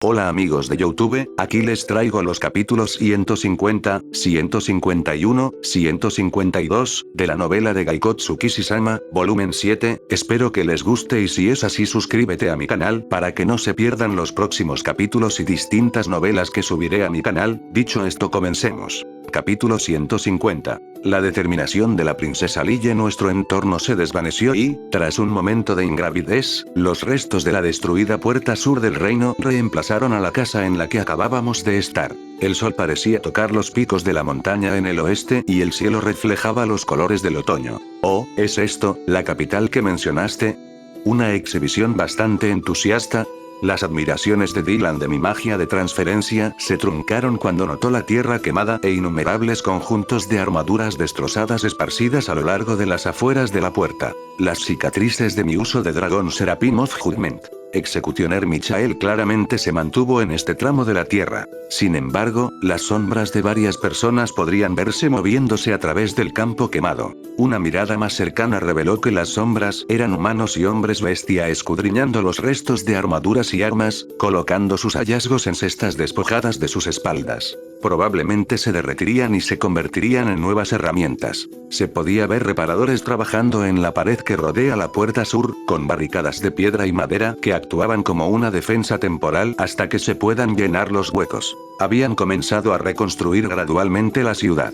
Hola amigos de YouTube, aquí les traigo los capítulos 150, 151, 152, de la novela de Gaikotsu Kishi-sama, volumen 7, espero que les guste y si es así suscríbete a mi canal para que no se pierdan los próximos capítulos y distintas novelas que subiré a mi canal. Dicho esto, comencemos. Capítulo 150. La determinación de la princesa Lille. Nuestro entorno se desvaneció y, tras un momento de ingravidez, los restos de la destruida puerta sur del reino reemplazaron a la casa en la que acabábamos de estar. El sol parecía tocar los picos de la montaña en el oeste y el cielo reflejaba los colores del otoño. Oh, ¿es esto, la capital que mencionaste? Una exhibición bastante entusiasta. Las admiraciones de Dylan de mi magia de transferencia se truncaron cuando notó la tierra quemada e innumerables conjuntos de armaduras destrozadas esparcidas a lo largo de las afueras de la puerta. Las cicatrices de mi uso de dragón Seraphim of Judgment. Executioner Michael claramente se mantuvo en este tramo de la tierra. Sin embargo, las sombras de varias personas podrían verse moviéndose a través del campo quemado. Una mirada más cercana reveló que las sombras eran humanos y hombres bestia escudriñando los restos de armaduras y armas, colocando sus hallazgos en cestas despojadas de sus espaldas. Probablemente se derretirían y se convertirían en nuevas herramientas. Se podía ver reparadores trabajando en la pared que rodea la puerta sur, con barricadas de piedra y madera que actuaban como una defensa temporal hasta que se puedan llenar los huecos. Habían comenzado a reconstruir gradualmente la ciudad.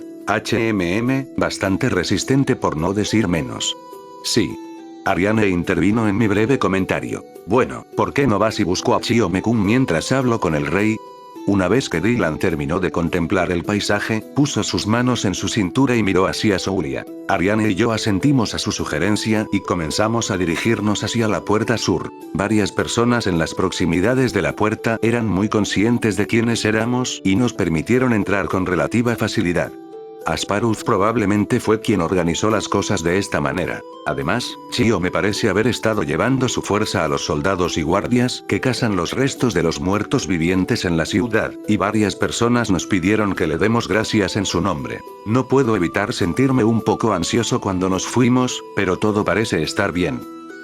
Bastante resistente por no decir menos. Sí. Ariane intervino en mi breve comentario. Bueno, ¿por qué no vas y busco a Chiyome-kun mientras hablo con el rey? Una vez que Dylan terminó de contemplar el paisaje, puso sus manos en su cintura y miró hacia Soulia. Ariane y yo asentimos a su sugerencia y comenzamos a dirigirnos hacia la puerta sur. Varias personas en las proximidades de la puerta eran muy conscientes de quiénes éramos y nos permitieron entrar con relativa facilidad. Asparuz probablemente fue quien organizó las cosas de esta manera. Además, Chio me parece haber estado llevando su fuerza a los soldados y guardias que cazan los restos de los muertos vivientes en la ciudad, y varias personas nos pidieron que le demos gracias en su nombre. No puedo evitar sentirme un poco ansioso cuando nos fuimos, pero todo parece estar bien.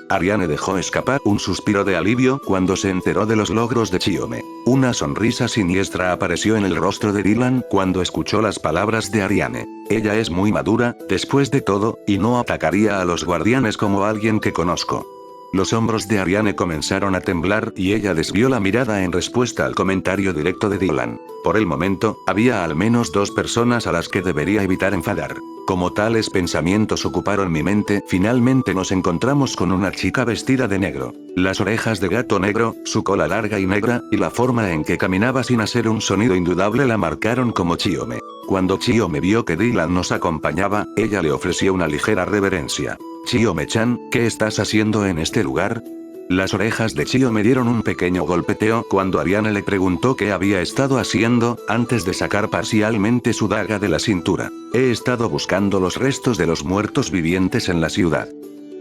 Ariane dejó escapar un suspiro de alivio cuando se enteró de los logros de Chiyome. Una sonrisa siniestra apareció en el rostro de Dylan cuando escuchó las palabras de Ariane. Ella es muy madura, después de todo, y no atacaría a los guardianes como alguien que conozco. Los hombros de Ariane comenzaron a temblar y ella desvió la mirada en respuesta al comentario directo de Dylan. Por el momento, había al menos dos personas a las que debería evitar enfadar. Como tales pensamientos ocuparon mi mente, finalmente nos encontramos con una chica vestida de negro. Las orejas de gato negro, su cola larga y negra, y la forma en que caminaba sin hacer un sonido indudable la marcaron como Chiyome. Cuando Chiyome vio que Dylan nos acompañaba, ella le ofreció una ligera reverencia. Chiyome-chan, ¿qué estás haciendo en este lugar? Las orejas de Chiyome dieron un pequeño golpeteo cuando Ariane le preguntó qué había estado haciendo, antes de sacar parcialmente su daga de la cintura. He estado buscando los restos de los muertos vivientes en la ciudad.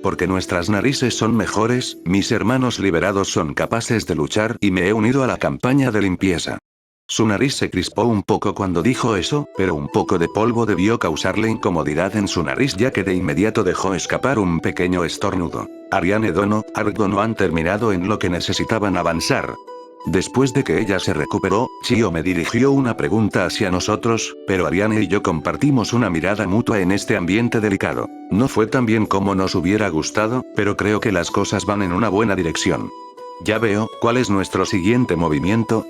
Porque nuestras narices son mejores, mis hermanos liberados son capaces de luchar y me he unido a la campaña de limpieza. Su nariz se crispó un poco cuando dijo eso, pero un poco de polvo debió causarle incomodidad en su nariz ya que de inmediato dejó escapar un pequeño estornudo. Ariane Dono, Argo no han terminado en lo que necesitaban avanzar. Después de que ella se recuperó, Chio me dirigió una pregunta hacia nosotros, pero Ariane y yo compartimos una mirada mutua en este ambiente delicado. No fue tan bien como nos hubiera gustado, pero creo que las cosas van en una buena dirección. Ya veo, ¿cuál es nuestro siguiente movimiento?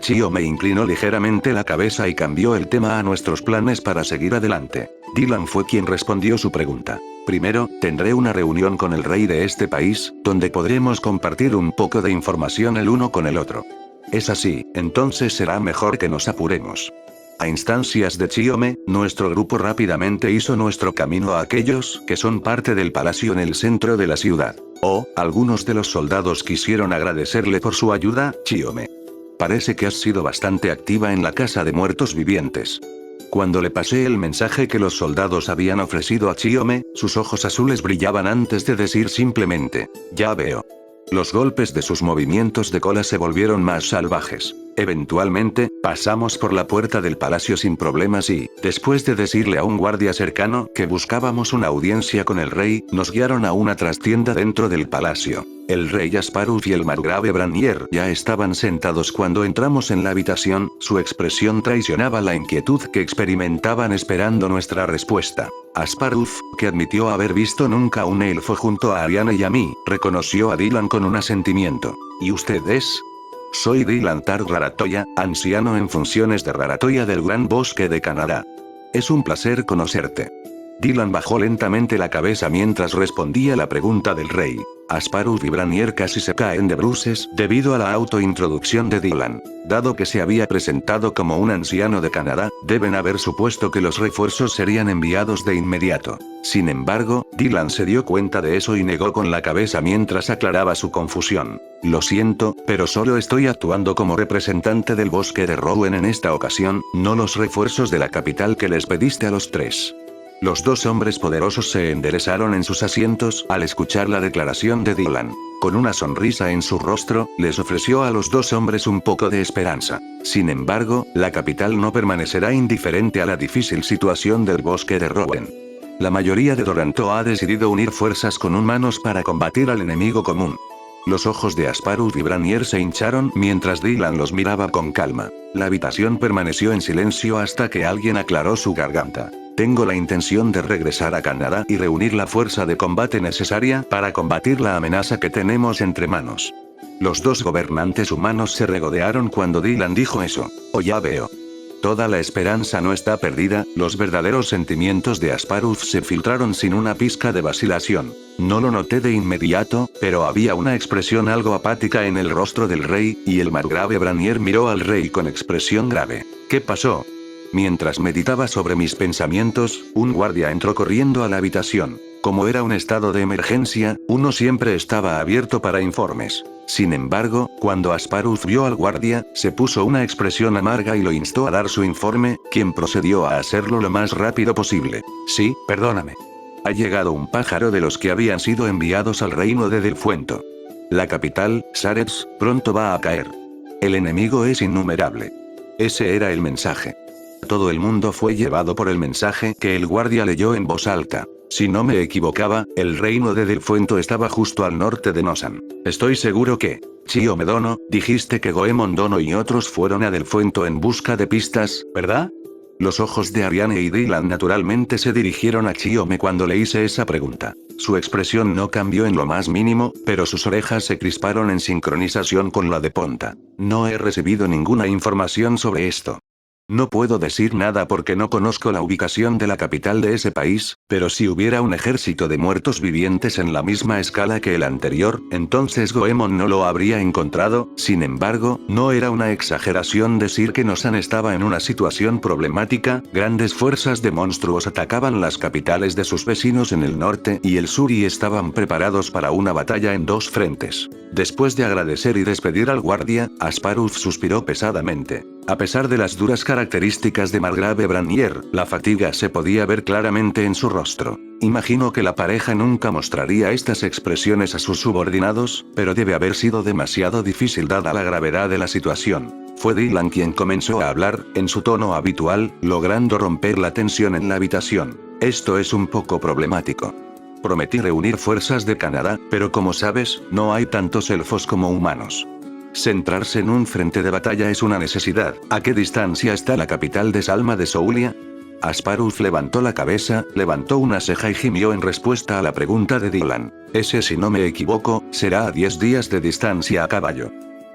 Chio me inclinó ligeramente la cabeza y cambió el tema a nuestros planes para seguir adelante. Dylan fue quien respondió su pregunta. Primero, tendré una reunión con el rey de este país, donde podremos compartir un poco de información el uno con el otro. Es así, entonces será mejor que nos apuremos. A instancias de Chiyome, nuestro grupo rápidamente hizo nuestro camino a aquellos que son parte del palacio en el centro de la ciudad. Algunos de los soldados quisieron agradecerle por su ayuda, Chiyome. Parece que has sido bastante activa en la casa de muertos vivientes. Cuando le pasé el mensaje que los soldados habían ofrecido a Chiyome, sus ojos azules brillaban antes de decir simplemente, ya veo. Los golpes de sus movimientos de cola se volvieron más salvajes. Eventualmente, pasamos por la puerta del palacio sin problemas y, después de decirle a un guardia cercano que buscábamos una audiencia con el rey, nos guiaron a una trastienda dentro del palacio. El rey Asparuf y el margrave Branier ya estaban sentados cuando entramos en la habitación, su expresión traicionaba la inquietud que experimentaban esperando nuestra respuesta. Asparuf, que admitió haber visto nunca un elfo junto a Ariane y a mí, reconoció a Dylan con un asentimiento. ¿Y usted es? Soy Dylan Targ Raratoya, anciano en funciones de Raratoya del Gran Bosque de Canadá. Es un placer conocerte. Dylan bajó lentamente la cabeza mientras respondía la pregunta del rey. Asparuf y Branier casi se caen de bruces debido a la autointroducción de Dylan. Dado que se había presentado como un anciano de Canadá, deben haber supuesto que los refuerzos serían enviados de inmediato. Sin embargo, Dylan se dio cuenta de eso y negó con la cabeza mientras aclaraba su confusión. Lo siento, pero solo estoy actuando como representante del bosque de Rowan en esta ocasión, no los refuerzos de la capital que les pediste a los tres. Los dos hombres poderosos se enderezaron en sus asientos al escuchar la declaración de Dylan. Con una sonrisa en su rostro, les ofreció a los dos hombres un poco de esperanza. Sin embargo, la capital no permanecerá indiferente a la difícil situación del bosque de Rowan. La mayoría de Doranto ha decidido unir fuerzas con humanos para combatir al enemigo común. Los ojos de Asparuf y Branier se hincharon mientras Dylan los miraba con calma. La habitación permaneció en silencio hasta que alguien aclaró su garganta. Tengo la intención de regresar a Canadá y reunir la fuerza de combate necesaria para combatir la amenaza que tenemos entre manos. Los dos gobernantes humanos se regodearon cuando Dylan dijo eso. Oh, ya veo. Toda la esperanza no está perdida, los verdaderos sentimientos de Asparuf se filtraron sin una pizca de vacilación. No lo noté de inmediato, pero había una expresión algo apática en el rostro del rey, y el margrave Branier miró al rey con expresión grave. ¿Qué pasó? Mientras meditaba sobre mis pensamientos, un guardia entró corriendo a la habitación. Como era un estado de emergencia, uno siempre estaba abierto para informes. Sin embargo, cuando Asparuf vio al guardia, se puso una expresión amarga y lo instó a dar su informe, quien procedió a hacerlo lo más rápido posible. Sí, perdóname. Ha llegado un pájaro de los que habían sido enviados al reino de Delfuento. La capital, Sarets, pronto va a caer. El enemigo es innumerable. Ese era el mensaje. Todo el mundo fue llevado por el mensaje que el guardia leyó en voz alta. Si no me equivocaba, el reino de Delfuento estaba justo al norte de Nosan. Estoy seguro que, Chiome Dono, dijiste que Goemon Dono y otros fueron a Delfuento en busca de pistas, ¿verdad? Los ojos de Ariane y Dylan naturalmente se dirigieron a Chiome cuando le hice esa pregunta. Su expresión no cambió en lo más mínimo, pero sus orejas se crisparon en sincronización con la de Ponta. No he recibido ninguna información sobre esto. No puedo decir nada porque no conozco la ubicación de la capital de ese país, pero si hubiera un ejército de muertos vivientes en la misma escala que el anterior, entonces Goemon no lo habría encontrado. Sin embargo, no era una exageración decir que Nosan estaba en una situación problemática, grandes fuerzas de monstruos atacaban las capitales de sus vecinos en el norte y el sur y estaban preparados para una batalla en dos frentes. Después de agradecer y despedir al guardia, Asparuf suspiró pesadamente. A pesar de las duras características de margrave Branier, la fatiga se podía ver claramente en su rostro. Imagino que la pareja nunca mostraría estas expresiones a sus subordinados, pero debe haber sido demasiado difícil dada la gravedad de la situación. Fue Dylan quien comenzó a hablar, en su tono habitual, logrando romper la tensión en la habitación. Esto es un poco problemático. Prometí reunir fuerzas de Canadá, pero como sabes, no hay tantos elfos como humanos. Centrarse en un frente de batalla es una necesidad. ¿A qué distancia está la capital de Salma de Soulia? Asparuf levantó la cabeza, levantó una ceja y gimió en respuesta a la pregunta de Dylan. Ese, si no me equivoco, será a 10 días de distancia a caballo.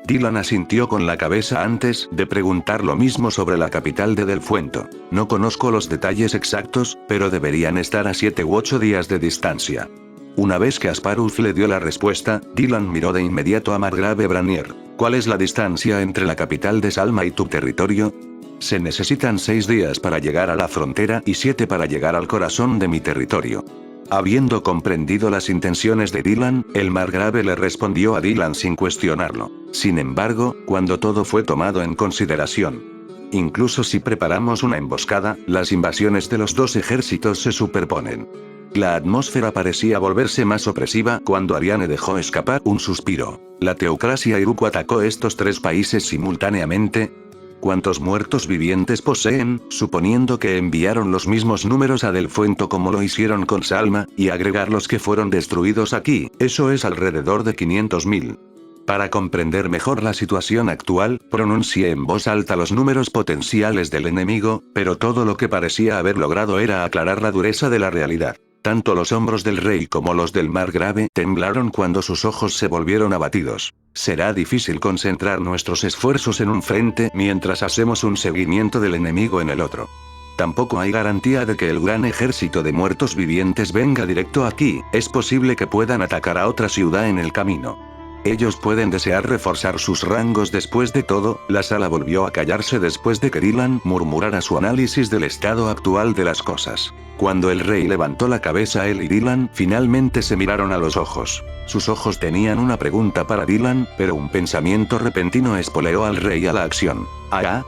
Dylan asintió con la cabeza antes de preguntar lo mismo sobre la capital de Delfuento. No conozco los detalles exactos, pero deberían estar a 7 u 8 días de distancia. Una vez que Asparuf le dio la respuesta, Dylan miró de inmediato a margrave Branier. ¿Cuál es la distancia entre la capital de Salma y tu territorio? Se necesitan 6 días para llegar a la frontera y 7 para llegar al corazón de mi territorio. Habiendo comprendido las intenciones de Dylan, el margrave le respondió a Dylan sin cuestionarlo. Sin embargo, cuando todo fue tomado en consideración, incluso si preparamos una emboscada, las invasiones de los dos ejércitos se superponen. La atmósfera parecía volverse más opresiva cuando Ariane dejó escapar un suspiro. ¿La teocracia Iruko atacó estos tres países simultáneamente? ¿Cuántos muertos vivientes poseen, suponiendo que enviaron los mismos números a Delfuento como lo hicieron con Salma, y agregar los que fueron destruidos aquí? Eso es alrededor de 500.000. Para comprender mejor la situación actual, pronuncié en voz alta los números potenciales del enemigo, pero todo lo que parecía haber logrado era aclarar la dureza de la realidad. Tanto los hombros del rey como los del margrave temblaron cuando sus ojos se volvieron abatidos. Será difícil concentrar nuestros esfuerzos en un frente mientras hacemos un seguimiento del enemigo en el otro. Tampoco hay garantía de que el gran ejército de muertos vivientes venga directo aquí, es posible que puedan atacar a otra ciudad en el camino. Ellos pueden desear reforzar sus rangos. Después de todo, la sala volvió a callarse después de que Dylan murmurara su análisis del estado actual de las cosas. Cuando el rey levantó la cabeza, él y Dylan finalmente se miraron a los ojos. Sus ojos tenían una pregunta para Dylan, pero un pensamiento repentino espoleó al rey a la acción.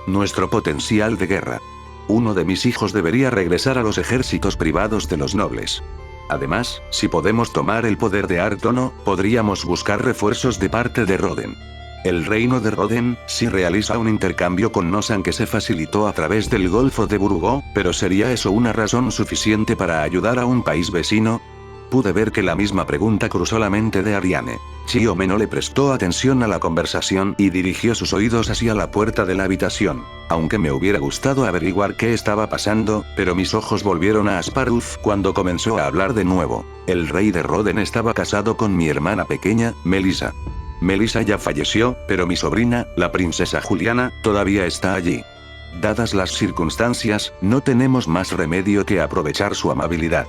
Nuestro potencial de guerra. Uno de mis hijos debería regresar a los ejércitos privados de los nobles. Además, si podemos tomar el poder de Artono, podríamos buscar refuerzos de parte de Roden. El reino de Roden sí realiza un intercambio con Nosan que se facilitó a través del Golfo de Burugó, pero ¿sería eso una razón suficiente para ayudar a un país vecino? Pude ver que la misma pregunta cruzó la mente de Ariane. Chiome no le prestó atención a la conversación y dirigió sus oídos hacia la puerta de la habitación. Aunque me hubiera gustado averiguar qué estaba pasando, pero mis ojos volvieron a Asparuf cuando comenzó a hablar de nuevo. El rey de Roden estaba casado con mi hermana pequeña, Melissa. Melissa ya falleció, pero mi sobrina, la princesa Juliana, todavía está allí. Dadas las circunstancias, no tenemos más remedio que aprovechar su amabilidad.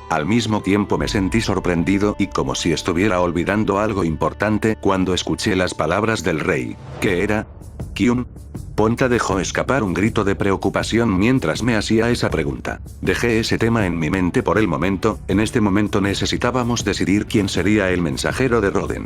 Al mismo tiempo me sentí sorprendido y como si estuviera olvidando algo importante cuando escuché las palabras del rey. ¿Qué era? ¿Kyun? Ponta dejó escapar un grito de preocupación mientras me hacía esa pregunta. Dejé ese tema en mi mente por el momento. En este momento necesitábamos decidir quién sería el mensajero de Roden.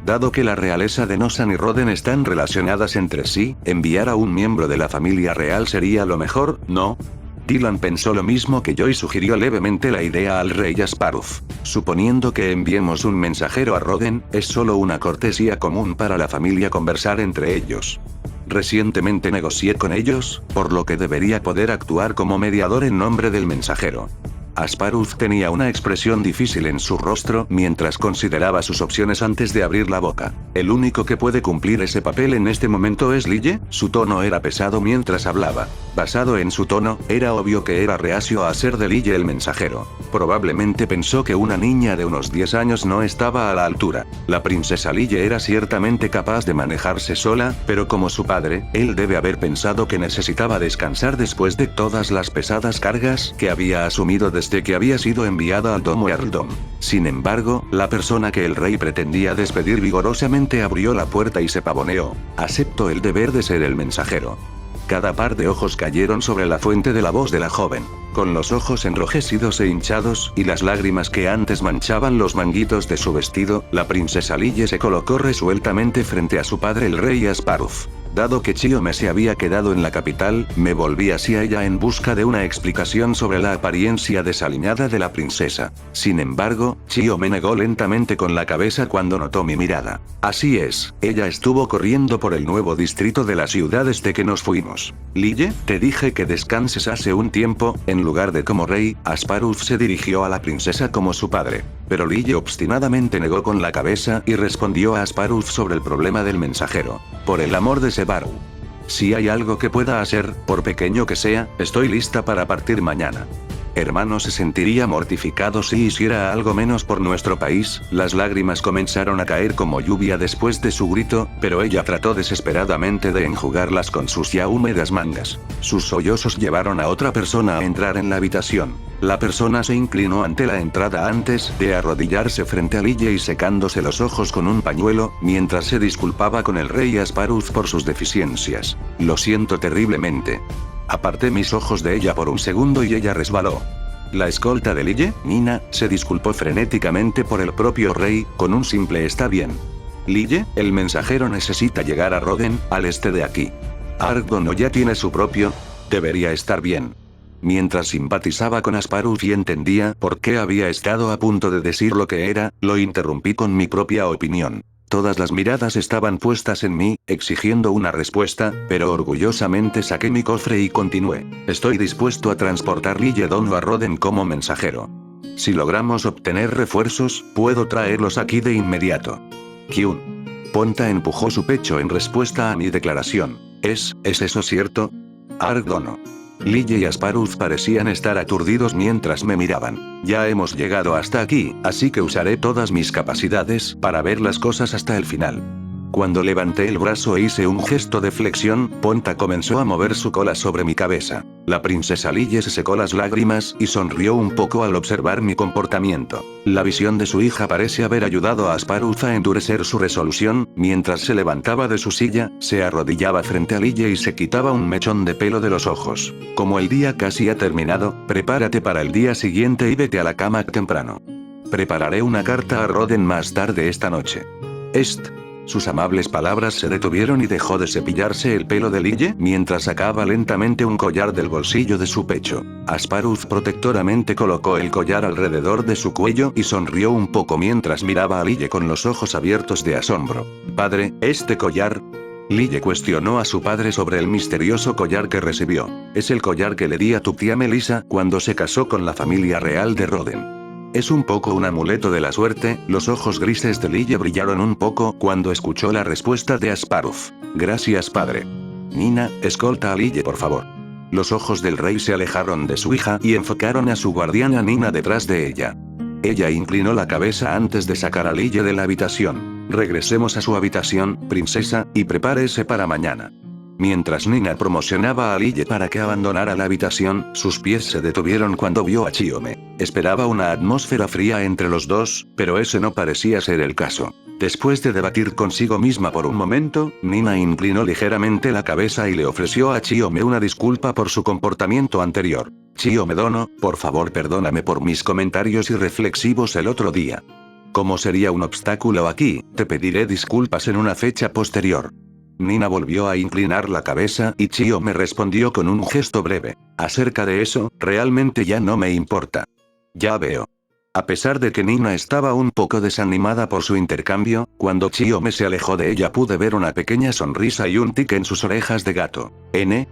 Dado que la realeza de Nosan y Roden están relacionadas entre sí, enviar a un miembro de la familia real sería lo mejor, ¿no? Dylan pensó lo mismo que yo y sugirió levemente la idea al rey Asparuf. Suponiendo que enviemos un mensajero a Roden, es solo una cortesía común para la familia conversar entre ellos. Recientemente negocié con ellos, por lo que debería poder actuar como mediador en nombre del mensajero. Asparuf tenía una expresión difícil en su rostro mientras consideraba sus opciones antes de abrir la boca. ¿El único que puede cumplir ese papel en este momento es Lille? Su tono era pesado mientras hablaba. Basado en su tono, era obvio que era reacio a hacer de Lille el mensajero. Probablemente pensó que una niña de unos 10 años no estaba a la altura. La princesa Lille era ciertamente capaz de manejarse sola, pero como su padre, él debe haber pensado que necesitaba descansar después de todas las pesadas cargas que había asumido desde que había sido enviada al domo Earldom. Sin embargo, la persona que el rey pretendía despedir vigorosamente abrió la puerta y se pavoneó. Acepto el deber de ser el mensajero. Cada par de ojos cayeron sobre la fuente de la voz de la joven. Con los ojos enrojecidos e hinchados, y las lágrimas que antes manchaban los manguitos de su vestido, la princesa Lille se colocó resueltamente frente a su padre el rey Asparuf. Dado que Chiome se había quedado en la capital, me volví hacia ella en busca de una explicación sobre la apariencia desaliñada de la princesa. Sin embargo, Chiome negó lentamente con la cabeza cuando notó mi mirada. Así es, ella estuvo corriendo por el nuevo distrito de la ciudad desde que nos fuimos. Lille, te dije que descanses hace un tiempo. En lugar de como rey, Asparuf se dirigió a la princesa como su padre. Pero Lille obstinadamente negó con la cabeza y respondió a Asparuf sobre el problema del mensajero. Por el amor de Sebaru. Si hay algo que pueda hacer, por pequeño que sea, estoy lista para partir mañana. Hermano se sentiría mortificado si hiciera algo menos por nuestro país. Las lágrimas comenzaron a caer como lluvia después de su grito, pero ella trató desesperadamente de enjugarlas con sus ya húmedas mangas. Sus sollozos llevaron a otra persona a entrar en la habitación. La persona se inclinó ante la entrada antes de arrodillarse frente a Lille y secándose los ojos con un pañuelo, mientras se disculpaba con el rey Asparuf por sus deficiencias. Lo siento terriblemente. Aparté mis ojos de ella por un segundo y ella resbaló. La escolta de Lille, Nina, se disculpó frenéticamente por el propio rey, con un simple está bien. Lille, el mensajero necesita llegar a Roden, al este de aquí. Argo no ya tiene su propio. Debería estar bien. Mientras simpatizaba con Asparuf y entendía por qué había estado a punto de decir lo que era, lo interrumpí con mi propia opinión. Todas las miradas estaban puestas en mí, exigiendo una respuesta, pero orgullosamente saqué mi cofre y continué. Estoy dispuesto a transportar Lille Dono a Roden como mensajero. Si logramos obtener refuerzos, puedo traerlos aquí de inmediato. Kyun. Ponta empujó su pecho en respuesta a mi declaración. ¿Es eso cierto? Argdono. Lille y Asparuth parecían estar aturdidos mientras me miraban. Ya hemos llegado hasta aquí, así que usaré todas mis capacidades para ver las cosas hasta el final. Cuando levanté el brazo e hice un gesto de flexión, Ponta comenzó a mover su cola sobre mi cabeza. La princesa Lille se secó las lágrimas y sonrió un poco al observar mi comportamiento. La visión de su hija parece haber ayudado a Asparuth a endurecer su resolución. Mientras se levantaba de su silla, se arrodillaba frente a Lille y se quitaba un mechón de pelo de los ojos. Como el día casi ha terminado, prepárate para el día siguiente y vete a la cama temprano. Prepararé una carta a Roden más tarde esta noche. Sus amables palabras se detuvieron y dejó de cepillarse el pelo de Lille mientras sacaba lentamente un collar del bolsillo de su pecho. Asparuth protectoramente colocó el collar alrededor de su cuello y sonrió un poco mientras miraba a Lille con los ojos abiertos de asombro. «Padre, ¿este collar?» Lille cuestionó a su padre sobre el misterioso collar que recibió. «Es el collar que le di a tu tía Melissa cuando se casó con la familia real de Roden. Es un poco un amuleto de la suerte». Los ojos grises de Lille brillaron un poco cuando escuchó la respuesta de Asparuth. «Gracias, padre». «Nina, escolta a Lille por favor». Los ojos del rey se alejaron de su hija y enfocaron a su guardiana Nina detrás de ella. Ella inclinó la cabeza antes de sacar a Lille de la habitación. «Regresemos a su habitación, princesa, y prepárese para mañana». Mientras Nina promocionaba a Lille para que abandonara la habitación, sus pies se detuvieron cuando vio a Chiome. Esperaba una atmósfera fría entre los dos, pero ese no parecía ser el caso. Después de debatir consigo misma por un momento, Nina inclinó ligeramente la cabeza y le ofreció a Chiome una disculpa por su comportamiento anterior. «Chiome Dono, por favor perdóname por mis comentarios irreflexivos el otro día. Como sería un obstáculo aquí, te pediré disculpas en una fecha posterior». Nina volvió a inclinar la cabeza y Chiome respondió con un gesto breve. «Acerca de eso, realmente ya no me importa». «Ya veo». A pesar de que Nina estaba un poco desanimada por su intercambio, cuando Chiome se alejó de ella pude ver una pequeña sonrisa y un tic en sus orejas de gato.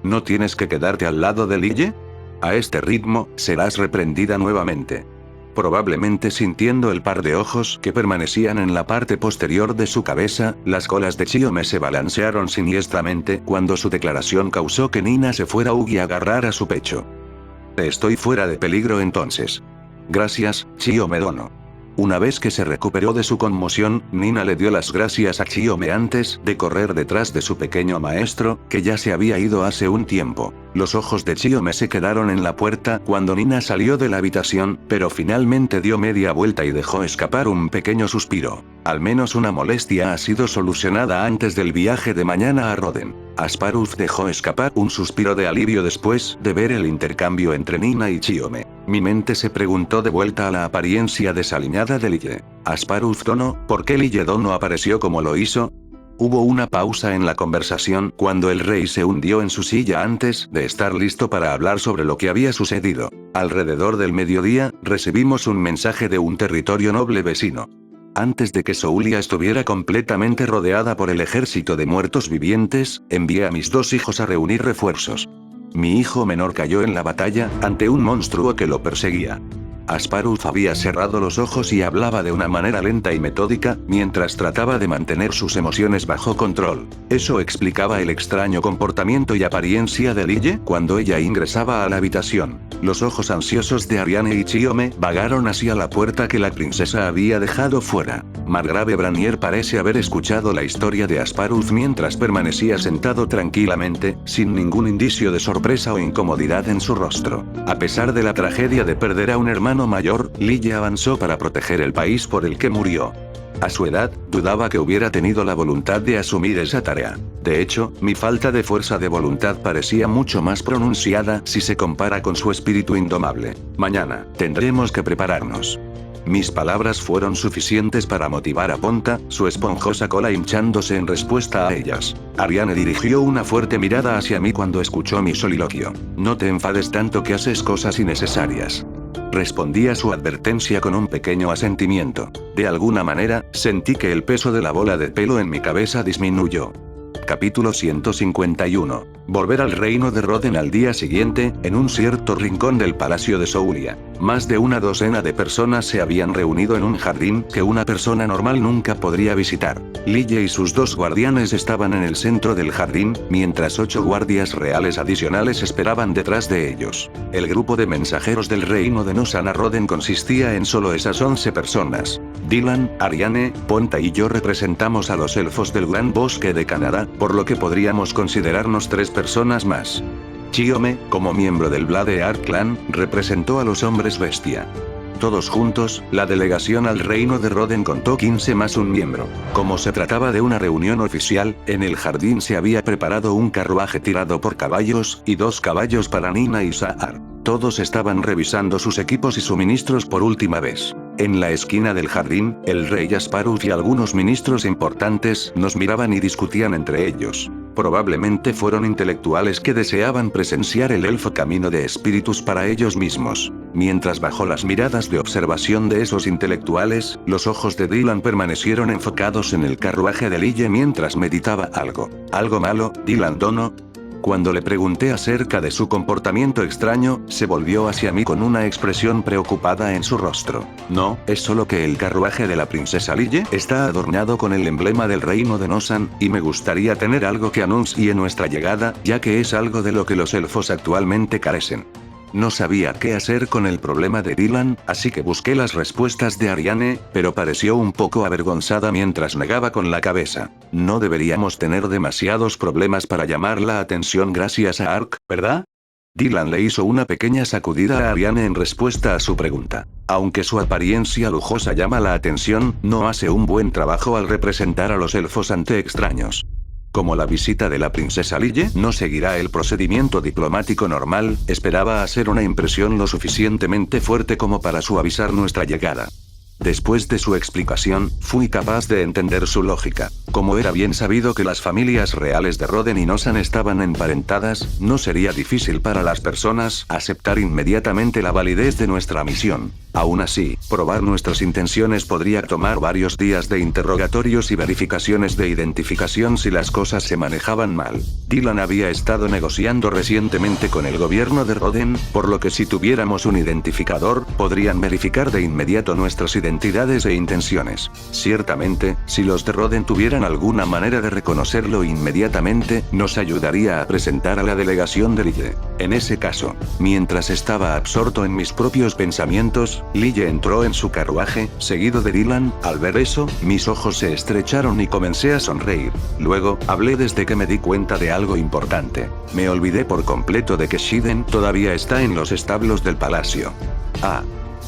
¿No tienes que quedarte al lado de Lille? A este ritmo, serás reprendida nuevamente». Probablemente sintiendo el par de ojos que permanecían en la parte posterior de su cabeza, las colas de Chiome se balancearon siniestramente cuando su declaración causó que Nina se fuera y agarrara su pecho. «Estoy fuera de peligro entonces». «Gracias, Chiome Dono». Una vez que se recuperó de su conmoción, Nina le dio las gracias a Chiome antes de correr detrás de su pequeño maestro, que ya se había ido hace un tiempo. Los ojos de Chiome se quedaron en la puerta cuando Nina salió de la habitación, pero finalmente dio media vuelta y dejó escapar un pequeño suspiro. Al menos una molestia ha sido solucionada antes del viaje de mañana a Roden. Asparuth dejó escapar un suspiro de alivio después de ver el intercambio entre Nina y Chiome. Mi mente se preguntó de vuelta a la apariencia desaliñada de Lille. Asparuth Dono, ¿por qué Lille Dono apareció como lo hizo? Hubo una pausa en la conversación cuando el rey se hundió en su silla antes de estar listo para hablar sobre lo que había sucedido. Alrededor del mediodía, recibimos un mensaje de un territorio noble vecino. Antes de que Soulia estuviera completamente rodeada por el ejército de muertos vivientes, envié a mis 2 hijos a reunir refuerzos. Mi hijo menor cayó en la batalla, ante un monstruo que lo perseguía. Asparuth había cerrado los ojos y hablaba de una manera lenta y metódica, mientras trataba de mantener sus emociones bajo control. Eso explicaba el extraño comportamiento y apariencia de Lille cuando ella ingresaba a la habitación. Los ojos ansiosos de Ariane y Chiome vagaron hacia la puerta que la princesa había dejado fuera. Margrave Branier parece haber escuchado la historia de Asparuth mientras permanecía sentado tranquilamente, sin ningún indicio de sorpresa o incomodidad en su rostro. A pesar de la tragedia de perder a un hermano mayor, Lille avanzó para proteger el país por el que murió. A su edad, dudaba que hubiera tenido la voluntad de asumir esa tarea. De hecho, mi falta de fuerza de voluntad parecía mucho más pronunciada si se compara con su espíritu indomable. Mañana, tendremos que prepararnos. Mis palabras fueron suficientes para motivar a Ponta, su esponjosa cola hinchándose en respuesta a ellas. Ariane dirigió una fuerte mirada hacia mí cuando escuchó mi soliloquio. No te enfades tanto que haces cosas innecesarias. Respondí a su advertencia con un pequeño asentimiento. De alguna manera, sentí que el peso de la bola de pelo en mi cabeza disminuyó. Capítulo 151. Volver al reino de Roden al día siguiente, en un cierto rincón del palacio de Soulia. Más de una docena de personas se habían reunido en un jardín que una persona normal nunca podría visitar. Lille y sus 2 guardianes estaban en el centro del jardín, mientras 8 guardias reales adicionales esperaban detrás de ellos. El grupo de mensajeros del reino de Nosan a Roden consistía en solo esas 11 personas. Dylan, Ariane, Ponta y yo representamos a los elfos del Gran Bosque de Canadá, por lo que podríamos considerarnos 3 personas más. Chiome, como miembro del Bladear Clan, representó a los hombres bestia. Todos juntos, la delegación al reino de Roden contó 15 más un miembro. Como se trataba de una reunión oficial, en el jardín se había preparado un carruaje tirado por caballos, y 2 caballos para Nina y Saar. Todos estaban revisando sus equipos y suministros por última vez. En la esquina del jardín, el rey Asparuf y algunos ministros importantes nos miraban y discutían entre ellos. Probablemente fueron intelectuales que deseaban presenciar el elfo camino de espíritus para ellos mismos. Mientras bajo las miradas de observación de esos intelectuales, los ojos de Dylan permanecieron enfocados en el carruaje de Lille mientras meditaba algo. ¿Algo malo, Dylan Dono? Cuando le pregunté acerca de su comportamiento extraño, se volvió hacia mí con una expresión preocupada en su rostro. No, es solo que el carruaje de la princesa Lille está adornado con el emblema del reino de Nosan, y me gustaría tener algo que anuncie nuestra llegada, ya que es algo de lo que los elfos actualmente carecen. No sabía qué hacer con el problema de Dylan, así que busqué las respuestas de Ariane, pero pareció un poco avergonzada mientras negaba con la cabeza. No deberíamos tener demasiados problemas para llamar la atención gracias a Ark, ¿verdad? Dylan le hizo una pequeña sacudida a Ariane en respuesta a su pregunta. Aunque su apariencia lujosa llama la atención, no hace un buen trabajo al representar a los elfos ante extraños. Como la visita de la princesa Lille no seguirá el procedimiento diplomático normal, esperaba hacer una impresión lo suficientemente fuerte como para suavizar nuestra llegada. Después de su explicación, fui capaz de entender su lógica. Como era bien sabido que las familias reales de Roden y Nosan estaban emparentadas, no sería difícil para las personas aceptar inmediatamente la validez de nuestra misión. Aún así, probar nuestras intenciones podría tomar varios días de interrogatorios y verificaciones de identificación si las cosas se manejaban mal. Dylan había estado negociando recientemente con el gobierno de Roden, por lo que si tuviéramos un identificador, podrían verificar de inmediato nuestras identidades e intenciones. Ciertamente, si los de Roden tuvieran alguna manera de reconocerlo inmediatamente, nos ayudaría a presentar a la delegación de Lille. En ese caso, mientras estaba absorto en mis propios pensamientos, Lille entró en su carruaje, seguido de Dylan. Al ver eso, mis ojos se estrecharon y comencé a sonreír. Luego, hablé desde que me di cuenta de algo importante. Me olvidé por completo de que Shiden todavía está en los establos del palacio. Ah.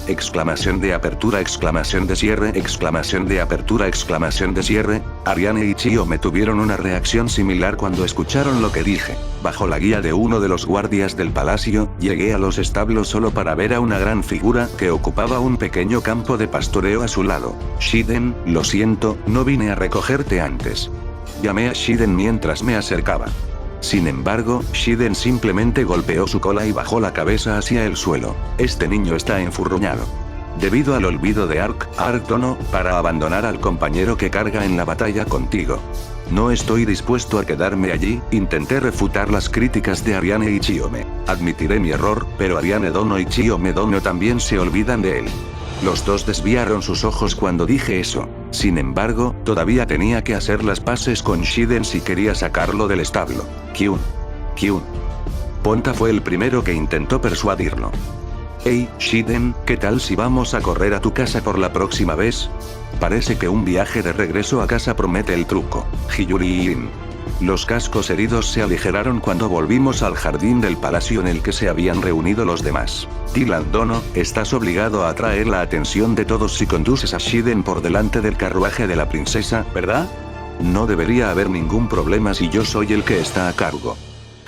Exclamación de apertura, exclamación de cierre, exclamación de apertura, exclamación de cierre. Ariane y Chiome tuvieron una reacción similar cuando escucharon lo que dije. Bajo la guía de uno de los guardias del palacio, llegué a los establos solo para ver a una gran figura que ocupaba un pequeño campo de pastoreo a su lado. Shiden, lo siento, no vine a recogerte antes. Llamé a Shiden mientras me acercaba. Sin embargo, Shiden simplemente golpeó su cola y bajó la cabeza hacia el suelo. Este niño está enfurruñado. Debido al olvido de Ark Dono, para abandonar al compañero que carga en la batalla contigo. No estoy dispuesto a quedarme allí. Intenté refutar las críticas de Ariane y Chiome. Admitiré mi error, pero Ariane Dono y Chiome Dono también se olvidan de él. Los dos desviaron sus ojos cuando dije eso. Sin embargo, todavía tenía que hacer las paces con Shiden si quería sacarlo del establo. Kyun. Ponta fue el primero que intentó persuadirlo. Hey, Shiden, ¿qué tal si vamos a correr a tu casa por la próxima vez? Parece que un viaje de regreso a casa promete el truco. Hiyuri-in. Los cascos heridos se aligeraron cuando volvimos al jardín del palacio en el que se habían reunido los demás. Dylan Dono, estás obligado a atraer la atención de todos si conduces a Shiden por delante del carruaje de la princesa, ¿verdad? No debería haber ningún problema si yo soy el que está a cargo.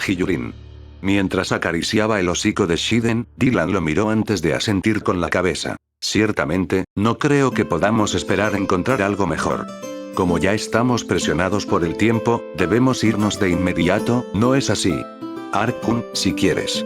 Hiyurin. Mientras acariciaba el hocico de Shiden, Dylan lo miró antes de asentir con la cabeza. Ciertamente, no creo que podamos esperar encontrar algo mejor. Como ya estamos presionados por el tiempo, debemos irnos de inmediato, ¿no es así? Ark-kun, si quieres.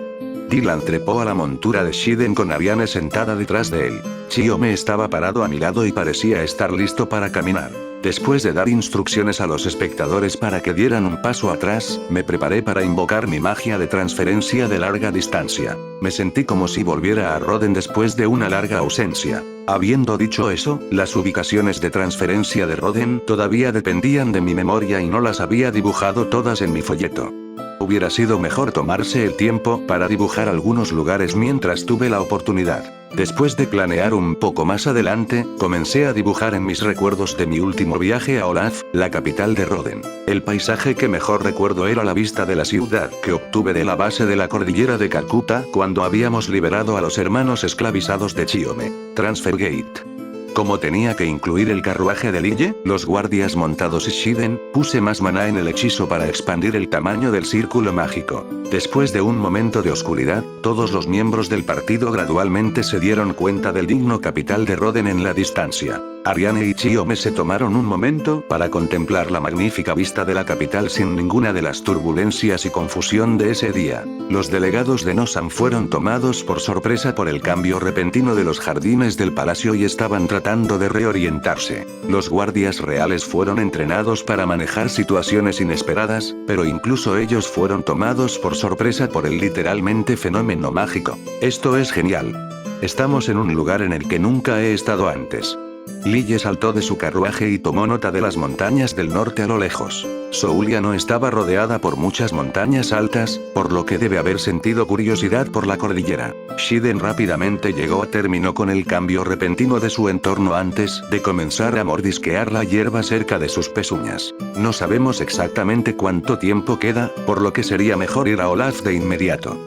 Dylan trepó a la montura de Shiden con Ariane sentada detrás de él. Chiome estaba parado a mi lado y parecía estar listo para caminar. Después de dar instrucciones a los espectadores para que dieran un paso atrás, me preparé para invocar mi magia de transferencia de larga distancia. Me sentí como si volviera a Roden después de una larga ausencia. Habiendo dicho eso, las ubicaciones de transferencia de Roden todavía dependían de mi memoria y no las había dibujado todas en mi folleto. Hubiera sido mejor tomarse el tiempo para dibujar algunos lugares mientras tuve la oportunidad. Después de planear un poco más adelante, comencé a dibujar en mis recuerdos de mi último viaje a Olaf, la capital de Roden. El paisaje que mejor recuerdo era la vista de la ciudad que obtuve de la base de la cordillera de Calcuta cuando habíamos liberado a los hermanos esclavizados de Chiome. Transfergate. Como tenía que incluir el carruaje de Lille, los guardias montados y Shiden, puse más maná en el hechizo para expandir el tamaño del círculo mágico. Después de un momento de oscuridad, todos los miembros del partido gradualmente se dieron cuenta del digno capital de Roden en la distancia. Ariane y Chiome se tomaron un momento para contemplar la magnífica vista de la capital sin ninguna de las turbulencias y confusión de ese día. Los delegados de Nosan fueron tomados por sorpresa por el cambio repentino de los jardines del palacio y estaban tratando de reorientarse. Los guardias reales fueron entrenados para manejar situaciones inesperadas, pero incluso ellos fueron tomados por sorpresa por el literalmente fenómeno mágico. Esto es genial. Estamos en un lugar en el que nunca he estado antes. Lille saltó de su carruaje y tomó nota de las montañas del norte a lo lejos. Soulia no estaba rodeada por muchas montañas altas, por lo que debe haber sentido curiosidad por la cordillera. Shiden rápidamente llegó a término con el cambio repentino de su entorno antes de comenzar a mordisquear la hierba cerca de sus pezuñas. No sabemos exactamente cuánto tiempo queda, por lo que sería mejor ir a Olaf de inmediato.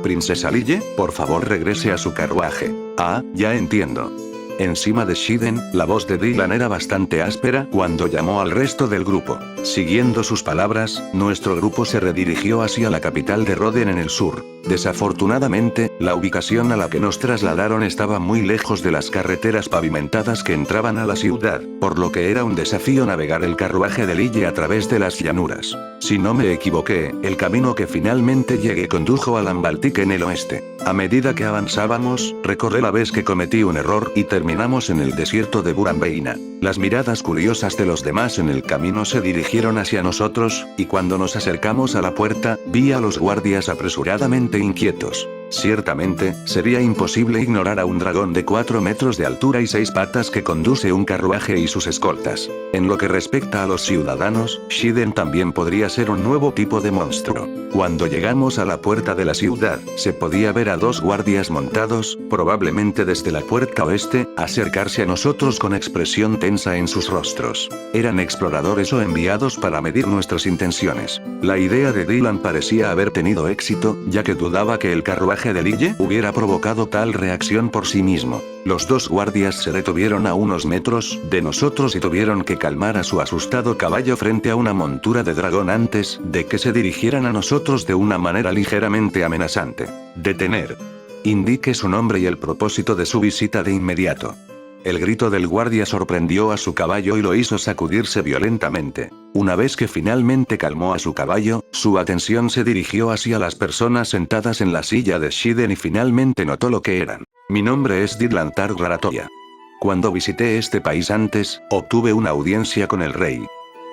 Princesa Lille, por favor regrese a su carruaje. Ah, ya entiendo. Encima de Shiden, la voz de Dylan era bastante áspera cuando llamó al resto del grupo. Siguiendo sus palabras, nuestro grupo se redirigió hacia la capital de Roden en el sur. Desafortunadamente, la ubicación a la que nos trasladaron estaba muy lejos de las carreteras pavimentadas que entraban a la ciudad, por lo que era un desafío navegar el carruaje de Lille a través de las llanuras. Si no me equivoqué, el camino que finalmente llegué condujo a Lambaltic en el oeste. A medida que avanzábamos, recordé la vez que cometí un error y terminamos en el desierto de Burambeina. Las miradas curiosas de los demás en el camino se dirigieron hacia nosotros, y cuando nos acercamos a la puerta, vi a los guardias apresuradamente inquietos. Ciertamente, sería imposible ignorar a un dragón de 4 metros de altura y 6 patas que conduce un carruaje y sus escoltas. En lo que respecta a los ciudadanos, Shiden también podría ser un nuevo tipo de monstruo. Cuando llegamos a la puerta de la ciudad, se podía ver a 2 guardias montados, probablemente desde la puerta oeste, acercarse a nosotros con expresión tensa en sus rostros. Eran exploradores o enviados para medir nuestras intenciones. La idea de Dylan parecía haber tenido éxito, ya que dudaba que el carruaje de Lille hubiera provocado tal reacción por sí mismo. Los 2 guardias se detuvieron a unos metros de nosotros y tuvieron que calmar a su asustado caballo frente a una montura de dragón antes de que se dirigieran a nosotros de una manera ligeramente amenazante. Detener. Indique su nombre y el propósito de su visita de inmediato. El grito del guardia sorprendió a su caballo y lo hizo sacudirse violentamente. Una vez que finalmente calmó a su caballo, su atención se dirigió hacia las personas sentadas en la silla de Shiden y finalmente notó lo que eran. Mi nombre es Dylan Targaratoya. Cuando visité este país antes, obtuve una audiencia con el rey.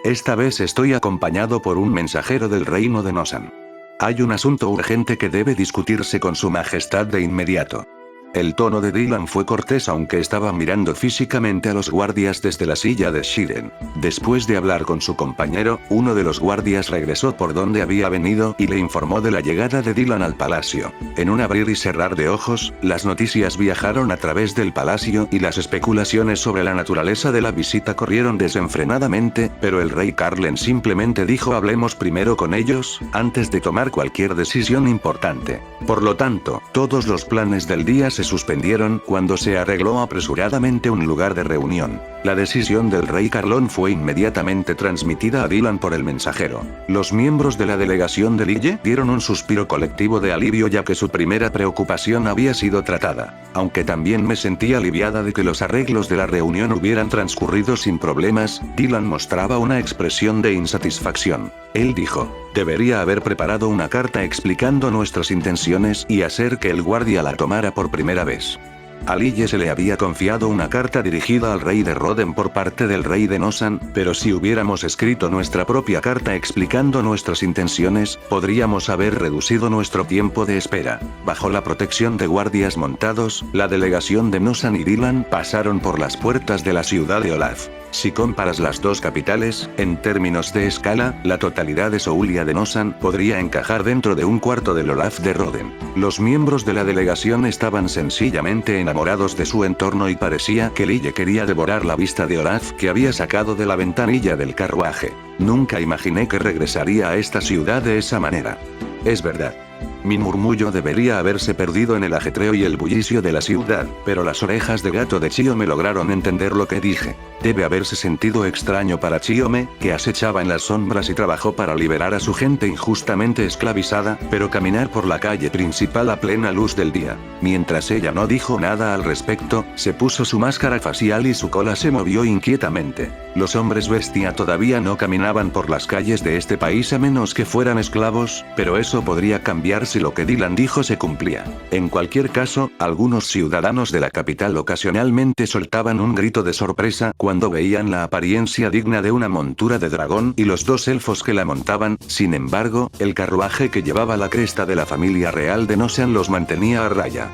Esta vez estoy acompañado por un mensajero del reino de Nosan. Hay un asunto urgente que debe discutirse con su majestad de inmediato. El tono de Dylan fue cortés aunque estaba mirando físicamente a los guardias desde la silla de Shiden. Después de hablar con su compañero, uno de los guardias regresó por donde había venido y le informó de la llegada de Dylan al palacio. En un abrir y cerrar de ojos, las noticias viajaron a través del palacio y las especulaciones sobre la naturaleza de la visita corrieron desenfrenadamente, pero el rey Carlen simplemente dijo hablemos primero con ellos, antes de tomar cualquier decisión importante. Por lo tanto, todos los planes del día se suspendieron cuando se arregló apresuradamente un lugar de reunión. La decisión del rey Carlón fue inmediatamente transmitida a Dylan por el mensajero. Los miembros de la delegación de Lille dieron un suspiro colectivo de alivio ya que su primera preocupación había sido tratada. Aunque también me sentí aliviada de que los arreglos de la reunión hubieran transcurrido sin problemas, Dylan mostraba una expresión de insatisfacción. Él dijo: debería haber preparado una carta explicando nuestras intenciones y hacer que el guardia la tomara por primera vez. A Lille se le había confiado una carta dirigida al rey de Roden por parte del rey de Nosan, pero si hubiéramos escrito nuestra propia carta explicando nuestras intenciones, podríamos haber reducido nuestro tiempo de espera. Bajo la protección de guardias montados, la delegación de Nosan y Dylan pasaron por las puertas de la ciudad de Olaf. Si comparas las dos capitales, en términos de escala, la totalidad de Soulia de Nosan podría encajar dentro de un cuarto del Olaf de Roden. Los miembros de la delegación estaban sencillamente enamorados de su entorno y parecía que Lille quería devorar la vista de Olaf que había sacado de la ventanilla del carruaje. Nunca imaginé que regresaría a esta ciudad de esa manera. Es verdad. Mi murmullo debería haberse perdido en el ajetreo y el bullicio de la ciudad, pero las orejas de gato de Chiome lograron entender lo que dije. Debe haberse sentido extraño para Chiome, que acechaba en las sombras y trabajó para liberar a su gente injustamente esclavizada, pero caminar por la calle principal a plena luz del día. Mientras ella no dijo nada al respecto, se puso su máscara facial y su cola se movió inquietamente. Los hombres bestia todavía no caminaban por las calles de este país a menos que fueran esclavos, pero eso podría cambiar si lo que Dylan dijo se cumplía. En cualquier caso, algunos ciudadanos de la capital ocasionalmente soltaban un grito de sorpresa cuando veían la apariencia digna de una montura de dragón y los dos elfos que la montaban. Sin embargo, el carruaje que llevaba la cresta de la familia real de Nosan los mantenía a raya.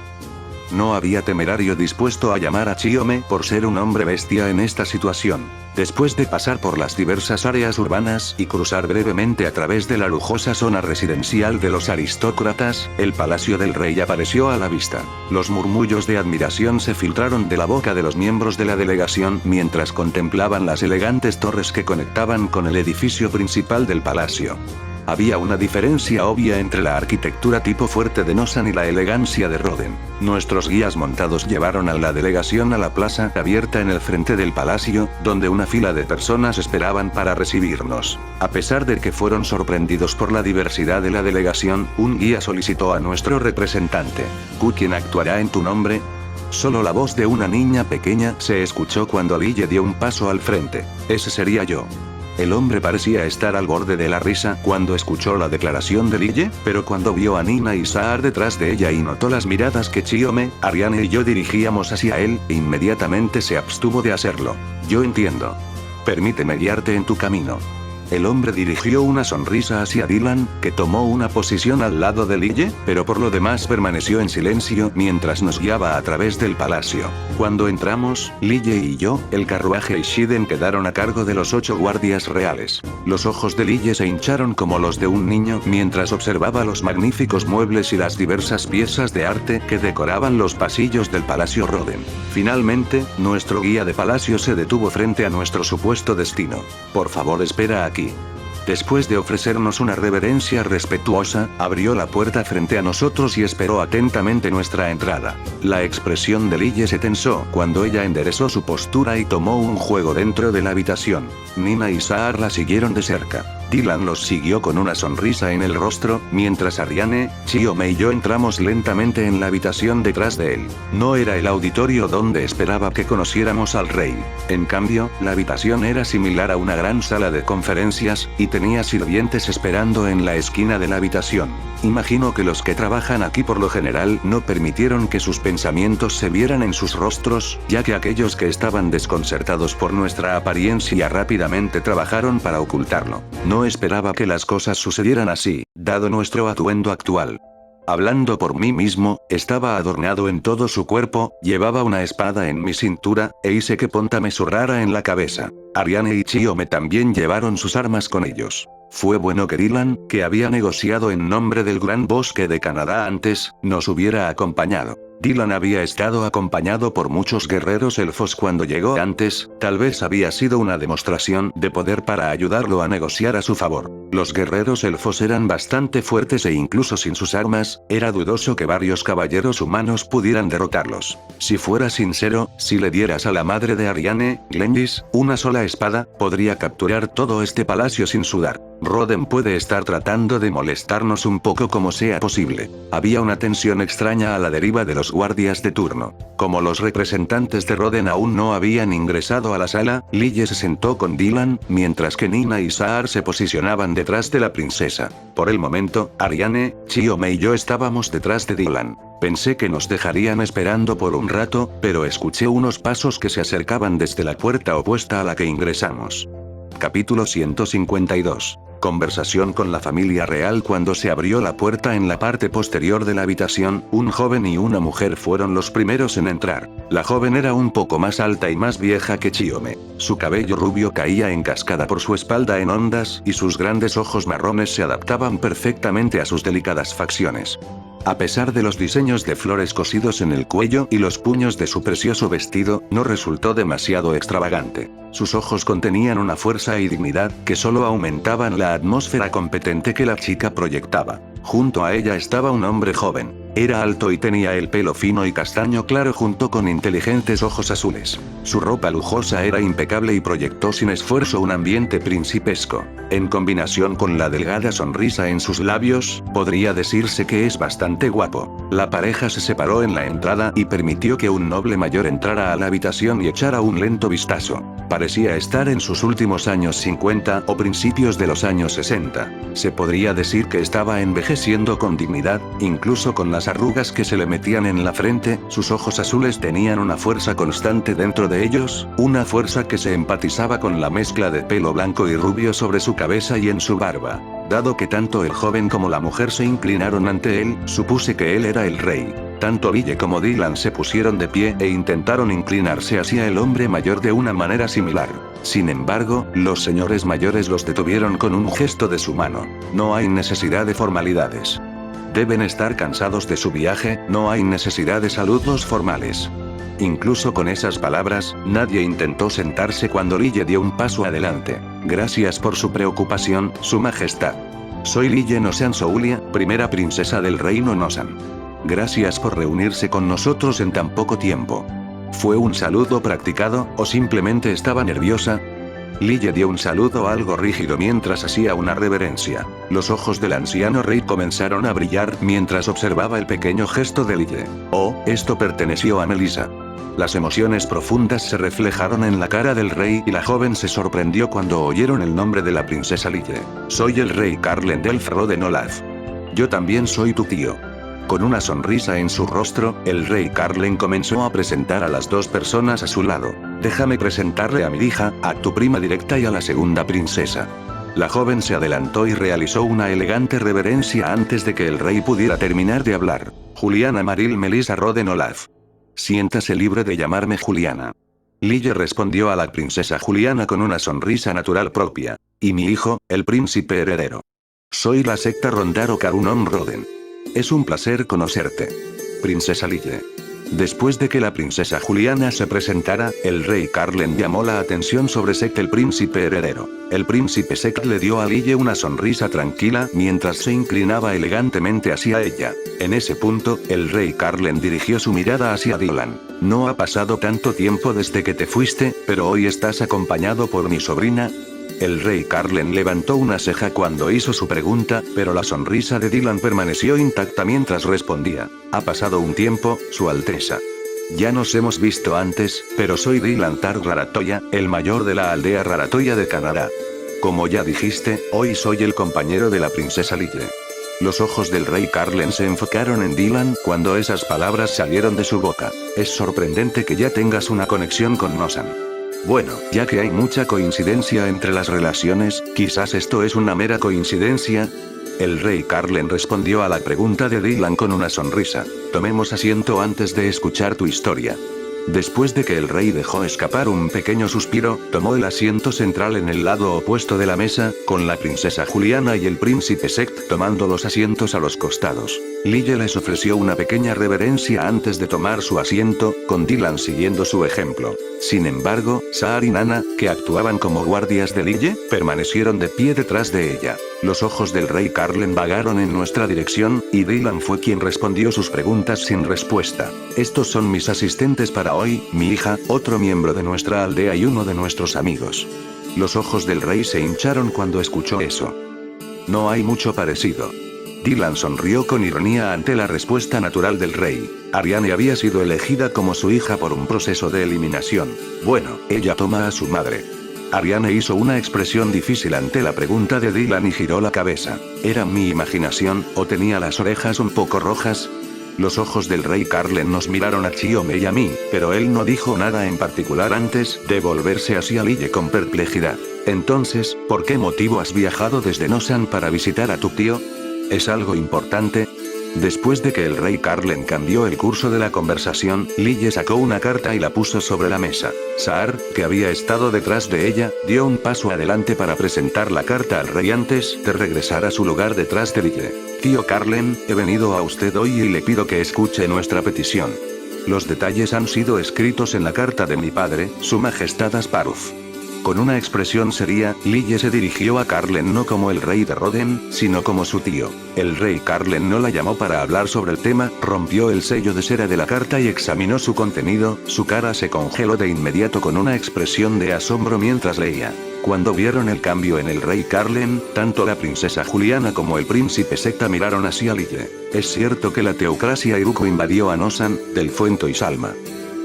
No había temerario dispuesto a llamar a Chiome por ser un hombre bestia en esta situación. Después de pasar por las diversas áreas urbanas y cruzar brevemente a través de la lujosa zona residencial de los aristócratas, el palacio del rey apareció a la vista. Los murmullos de admiración se filtraron de la boca de los miembros de la delegación mientras contemplaban las elegantes torres que conectaban con el edificio principal del palacio. Había una diferencia obvia entre la arquitectura tipo fuerte de Nosan y la elegancia de Roden. Nuestros guías montados llevaron a la delegación a la plaza abierta en el frente del palacio, donde una fila de personas esperaban para recibirnos. A pesar de que fueron sorprendidos por la diversidad de la delegación, un guía solicitó a nuestro representante: ¿Quién actuará en tu nombre? Solo la voz de una niña pequeña se escuchó cuando Lille dio un paso al frente. Ese sería yo. El hombre parecía estar al borde de la risa cuando escuchó la declaración de Lille, pero cuando vio a Nina y Saar detrás de ella y notó las miradas que Chiome, Ariane y yo dirigíamos hacia él, inmediatamente se abstuvo de hacerlo. Yo entiendo. Permíteme guiarte en tu camino. El hombre dirigió una sonrisa hacia Dylan, que tomó una posición al lado de Lille, pero por lo demás permaneció en silencio mientras nos guiaba a través del palacio. Cuando entramos, Lille y yo, el carruaje y Shiden quedaron a cargo de los 8 guardias reales. Los ojos de Lille se hincharon como los de un niño mientras observaba los magníficos muebles y las diversas piezas de arte que decoraban los pasillos del Palacio Roden. Finalmente, nuestro guía de palacio se detuvo frente a nuestro supuesto destino. Por favor, espera aquí. Después de ofrecernos una reverencia respetuosa, abrió la puerta frente a nosotros y esperó atentamente nuestra entrada. La expresión de Lille se tensó cuando ella enderezó su postura y tomó un juego dentro de la habitación. Nina y Saar la siguieron de cerca. Dylan los siguió con una sonrisa en el rostro, mientras Ariane, Chiome y yo entramos lentamente en la habitación detrás de él. No era el auditorio donde esperaba que conociéramos al rey. En cambio, la habitación era similar a una gran sala de conferencias, y tenía sirvientes esperando en la esquina de la habitación. Imagino que los que trabajan aquí por lo general no permitieron que sus pensamientos se vieran en sus rostros, ya que aquellos que estaban desconcertados por nuestra apariencia rápidamente trabajaron para ocultarlo. No esperaba que las cosas sucedieran así, dado nuestro atuendo actual. Hablando por mí mismo, estaba adornado en todo su cuerpo, llevaba una espada en mi cintura, e hice que Ponta me zurrara en la cabeza. Ariane y Chiome también llevaron sus armas con ellos. Fue bueno que Dylan, que había negociado en nombre del Gran Bosque de Canadá antes, nos hubiera acompañado. Dylan había estado acompañado por muchos guerreros elfos cuando llegó antes, tal vez había sido una demostración de poder para ayudarlo a negociar a su favor. Los guerreros elfos eran bastante fuertes e incluso sin sus armas, era dudoso que varios caballeros humanos pudieran derrotarlos. Si fuera sincero, si le dieras a la madre de Ariane, Glenvis, una sola espada, podría capturar todo este palacio sin sudar. Roden puede estar tratando de molestarnos un poco como sea posible. Había una tensión extraña a la deriva de los guardias de turno. Como los representantes de Roden aún no habían ingresado a la sala, Lille se sentó con Dylan, mientras que Nina y Saar se posicionaban detrás de la princesa. Por el momento, Ariane, Chiome y yo estábamos detrás de Dylan. Pensé que nos dejarían esperando por un rato, pero escuché unos pasos que se acercaban desde la puerta opuesta a la que ingresamos. Capítulo 152. Conversación con la familia real. Cuando se abrió la puerta en la parte posterior de la habitación, un joven y una mujer fueron los primeros en entrar. La joven era un poco más alta y más vieja que Chiome. Su cabello rubio caía en cascada por su espalda en ondas, y sus grandes ojos marrones se adaptaban perfectamente a sus delicadas facciones. A pesar de los diseños de flores cosidos en el cuello y los puños de su precioso vestido, no resultó demasiado extravagante. Sus ojos contenían una fuerza y dignidad que solo aumentaban la atmósfera competente que la chica proyectaba. Junto a ella estaba un hombre joven. Era alto y tenía el pelo fino y castaño claro junto con inteligentes ojos azules. Su ropa lujosa era impecable y proyectó sin esfuerzo un ambiente principesco. En combinación con la delgada sonrisa en sus labios, podría decirse que es bastante guapo. La pareja se separó en la entrada y permitió que un noble mayor entrara a la habitación y echara un lento vistazo. Parecía estar en sus últimos años 50 o principios de los años 60. Se podría decir que estaba envejeciendo con dignidad, incluso con las arrugas que se le metían en la frente. Sus ojos azules tenían una fuerza constante dentro de ellos, una fuerza que se empatizaba con la mezcla de pelo blanco y rubio sobre su cabeza y en su barba. Dado que tanto el joven como la mujer se inclinaron ante él, supuse que él era el rey. Tanto Lille como Dylan se pusieron de pie e intentaron inclinarse hacia el hombre mayor de una manera similar. Sin embargo, los señores mayores los detuvieron con un gesto de su mano. No hay necesidad de formalidades. Deben estar cansados de su viaje, no hay necesidad de saludos formales. Incluso con esas palabras, nadie intentó sentarse cuando Lille dio un paso adelante. Gracias por su preocupación, Su Majestad. Soy Lille Nosan Soulia, primera princesa del reino Nosan. Gracias por reunirse con nosotros en tan poco tiempo. ¿Fue un saludo practicado, o simplemente estaba nerviosa? Lille dio un saludo algo rígido mientras hacía una reverencia. Los ojos del anciano rey comenzaron a brillar mientras observaba el pequeño gesto de Lille. Oh, esto perteneció a Melissa. Las emociones profundas se reflejaron en la cara del rey y la joven se sorprendió cuando oyeron el nombre de la princesa Lille. Soy el rey Carlen del Roden Olaf. Yo también soy tu tío. Con una sonrisa en su rostro, el rey Carlen comenzó a presentar a las dos personas a su lado. Déjame presentarle a mi hija, a tu prima directa y a la segunda princesa. La joven se adelantó y realizó una elegante reverencia antes de que el rey pudiera terminar de hablar. Juliana Maril Melissa Roden Olaf. Siéntase libre de llamarme Juliana. Lille respondió a la princesa Juliana con una sonrisa natural propia. Y mi hijo, el príncipe heredero. Soy la secta Rondaro Carunon Roden. Es un placer conocerte. Princesa Lille. Después de que la princesa Juliana se presentara, el rey Carlen llamó la atención sobre Sekt el príncipe heredero. El príncipe Sekt le dio a Lille una sonrisa tranquila mientras se inclinaba elegantemente hacia ella. En ese punto, el rey Carlen dirigió su mirada hacia Dylan. No ha pasado tanto tiempo desde que te fuiste, pero hoy estás acompañado por mi sobrina. El rey Carlen levantó una ceja cuando hizo su pregunta, pero la sonrisa de Dylan permaneció intacta mientras respondía. Ha pasado un tiempo, Su Alteza. Ya nos hemos visto antes, pero soy Dylan Targ Raratoya, el mayor de la aldea Raratoya de Canadá. Como ya dijiste, hoy soy el compañero de la princesa Lille. Los ojos del rey Carlen se enfocaron en Dylan cuando esas palabras salieron de su boca. Es sorprendente que ya tengas una conexión con Nosan. Bueno, ya que hay mucha coincidencia entre las relaciones, quizás esto es una mera coincidencia. El rey Carlen respondió a la pregunta de Dylan con una sonrisa. Tomemos asiento antes de escuchar tu historia. Después de que el rey dejó escapar un pequeño suspiro, tomó el asiento central en el lado opuesto de la mesa, con la princesa Juliana y el príncipe Sect tomando los asientos a los costados. Lille les ofreció una pequeña reverencia antes de tomar su asiento, con Dylan siguiendo su ejemplo. Sin embargo, Saar y Nana, que actuaban como guardias de Lille, permanecieron de pie detrás de ella. Los ojos del rey Carlen vagaron en nuestra dirección, y Dylan fue quien respondió sus preguntas sin respuesta. Estos son mis asistentes para hoy, mi hija, otro miembro de nuestra aldea y uno de nuestros amigos. Los ojos del rey se hincharon cuando escuchó eso. No hay mucho parecido. Dylan sonrió con ironía ante la respuesta natural del rey. Ariane había sido elegida como su hija por un proceso de eliminación. Bueno, ella toma a su madre. Ariane hizo una expresión difícil ante la pregunta de Dylan y giró la cabeza. ¿Era mi imaginación, o tenía las orejas un poco rojas? Los ojos del rey Carlen nos miraron a Chiome y a mí, pero él no dijo nada en particular antes de volverse hacia Lille con perplejidad. Entonces, ¿por qué motivo has viajado desde Nosan para visitar a tu tío? ¿Es algo importante? Después de que el rey Carlen cambió el curso de la conversación, Lille sacó una carta y la puso sobre la mesa. Saar, que había estado detrás de ella, dio un paso adelante para presentar la carta al rey antes de regresar a su lugar detrás de Lille. Tío Carlen, he venido a usted hoy y le pido que escuche nuestra petición. Los detalles han sido escritos en la carta de mi padre, Su Majestad Asparuf. Con una expresión seria, Lille se dirigió a Carlen no como el rey de Roden, sino como su tío. El rey Carlen no la llamó para hablar sobre el tema, rompió el sello de cera de la carta y examinó su contenido, su cara se congeló de inmediato con una expresión de asombro mientras leía. Cuando vieron el cambio en el rey Carlen, tanto la princesa Juliana como el príncipe Secta miraron hacia Lille. Es cierto que la teocracia Iruko invadió a Nosan, Del Fuento y Salma.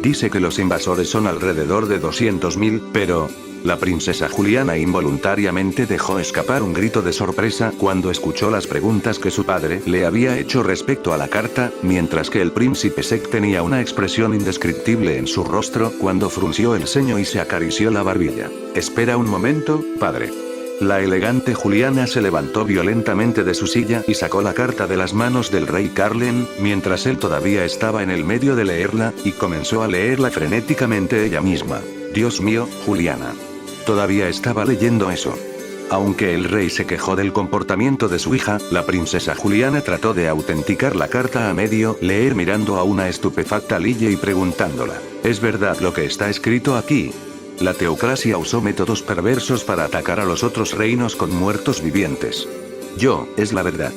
Dice que los invasores son alrededor de 200.000, pero... La princesa Juliana involuntariamente dejó escapar un grito de sorpresa cuando escuchó las preguntas que su padre le había hecho respecto a la carta, mientras que el príncipe Sek tenía una expresión indescriptible en su rostro cuando frunció el ceño y se acarició la barbilla. Espera un momento, padre. La elegante Juliana se levantó violentamente de su silla y sacó la carta de las manos del rey Carlen, mientras él todavía estaba en el medio de leerla, y comenzó a leerla frenéticamente ella misma. Dios mío, Juliana. Todavía estaba leyendo eso. Aunque el rey se quejó del comportamiento de su hija, la princesa Juliana trató de autenticar la carta a medio leer mirando a una estupefacta Lille y preguntándola. ¿Es verdad lo que está escrito aquí? La teocracia usó métodos perversos para atacar a los otros reinos con muertos vivientes. Es la verdad.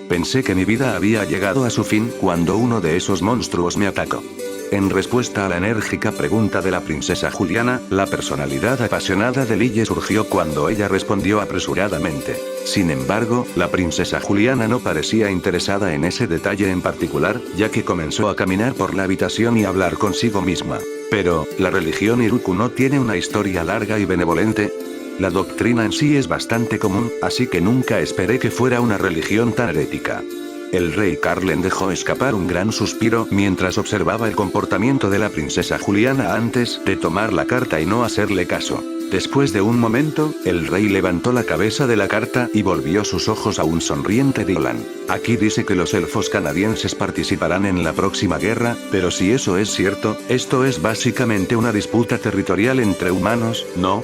Pensé que mi vida había llegado a su fin cuando uno de esos monstruos me atacó. En respuesta a la enérgica pregunta de la princesa Juliana, la personalidad apasionada de Lille surgió cuando ella respondió apresuradamente. Sin embargo, la princesa Juliana no parecía interesada en ese detalle en particular, ya que comenzó a caminar por la habitación y hablar consigo misma. Pero, ¿la religión Iruko no tiene una historia larga y benevolente? La doctrina en sí es bastante común, así que nunca esperé que fuera una religión tan herética. El rey Carlen dejó escapar un gran suspiro mientras observaba el comportamiento de la princesa Juliana antes de tomar la carta y no hacerle caso. Después de un momento, el rey levantó la cabeza de la carta y volvió sus ojos a un sonriente Dylan. Aquí dice que los elfos canadienses participarán en la próxima guerra, pero si eso es cierto, esto es básicamente una disputa territorial entre humanos, ¿no?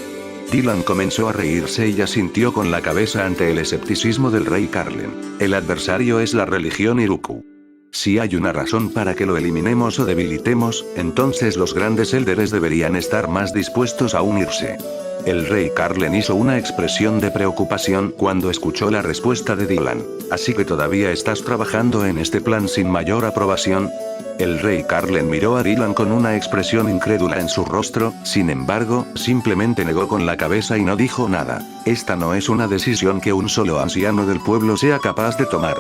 Dylan comenzó a reírse y asintió con la cabeza ante el escepticismo del rey Carlen. El adversario es la religión Iruko. Si hay una razón para que lo eliminemos o debilitemos, entonces los grandes élderes deberían estar más dispuestos a unirse. El rey Carlen hizo una expresión de preocupación cuando escuchó la respuesta de Dylan. ¿Así que todavía estás trabajando en este plan sin mayor aprobación? El rey Carlen miró a Dylan con una expresión incrédula en su rostro, sin embargo, simplemente negó con la cabeza y no dijo nada. Esta no es una decisión que un solo anciano del pueblo sea capaz de tomar.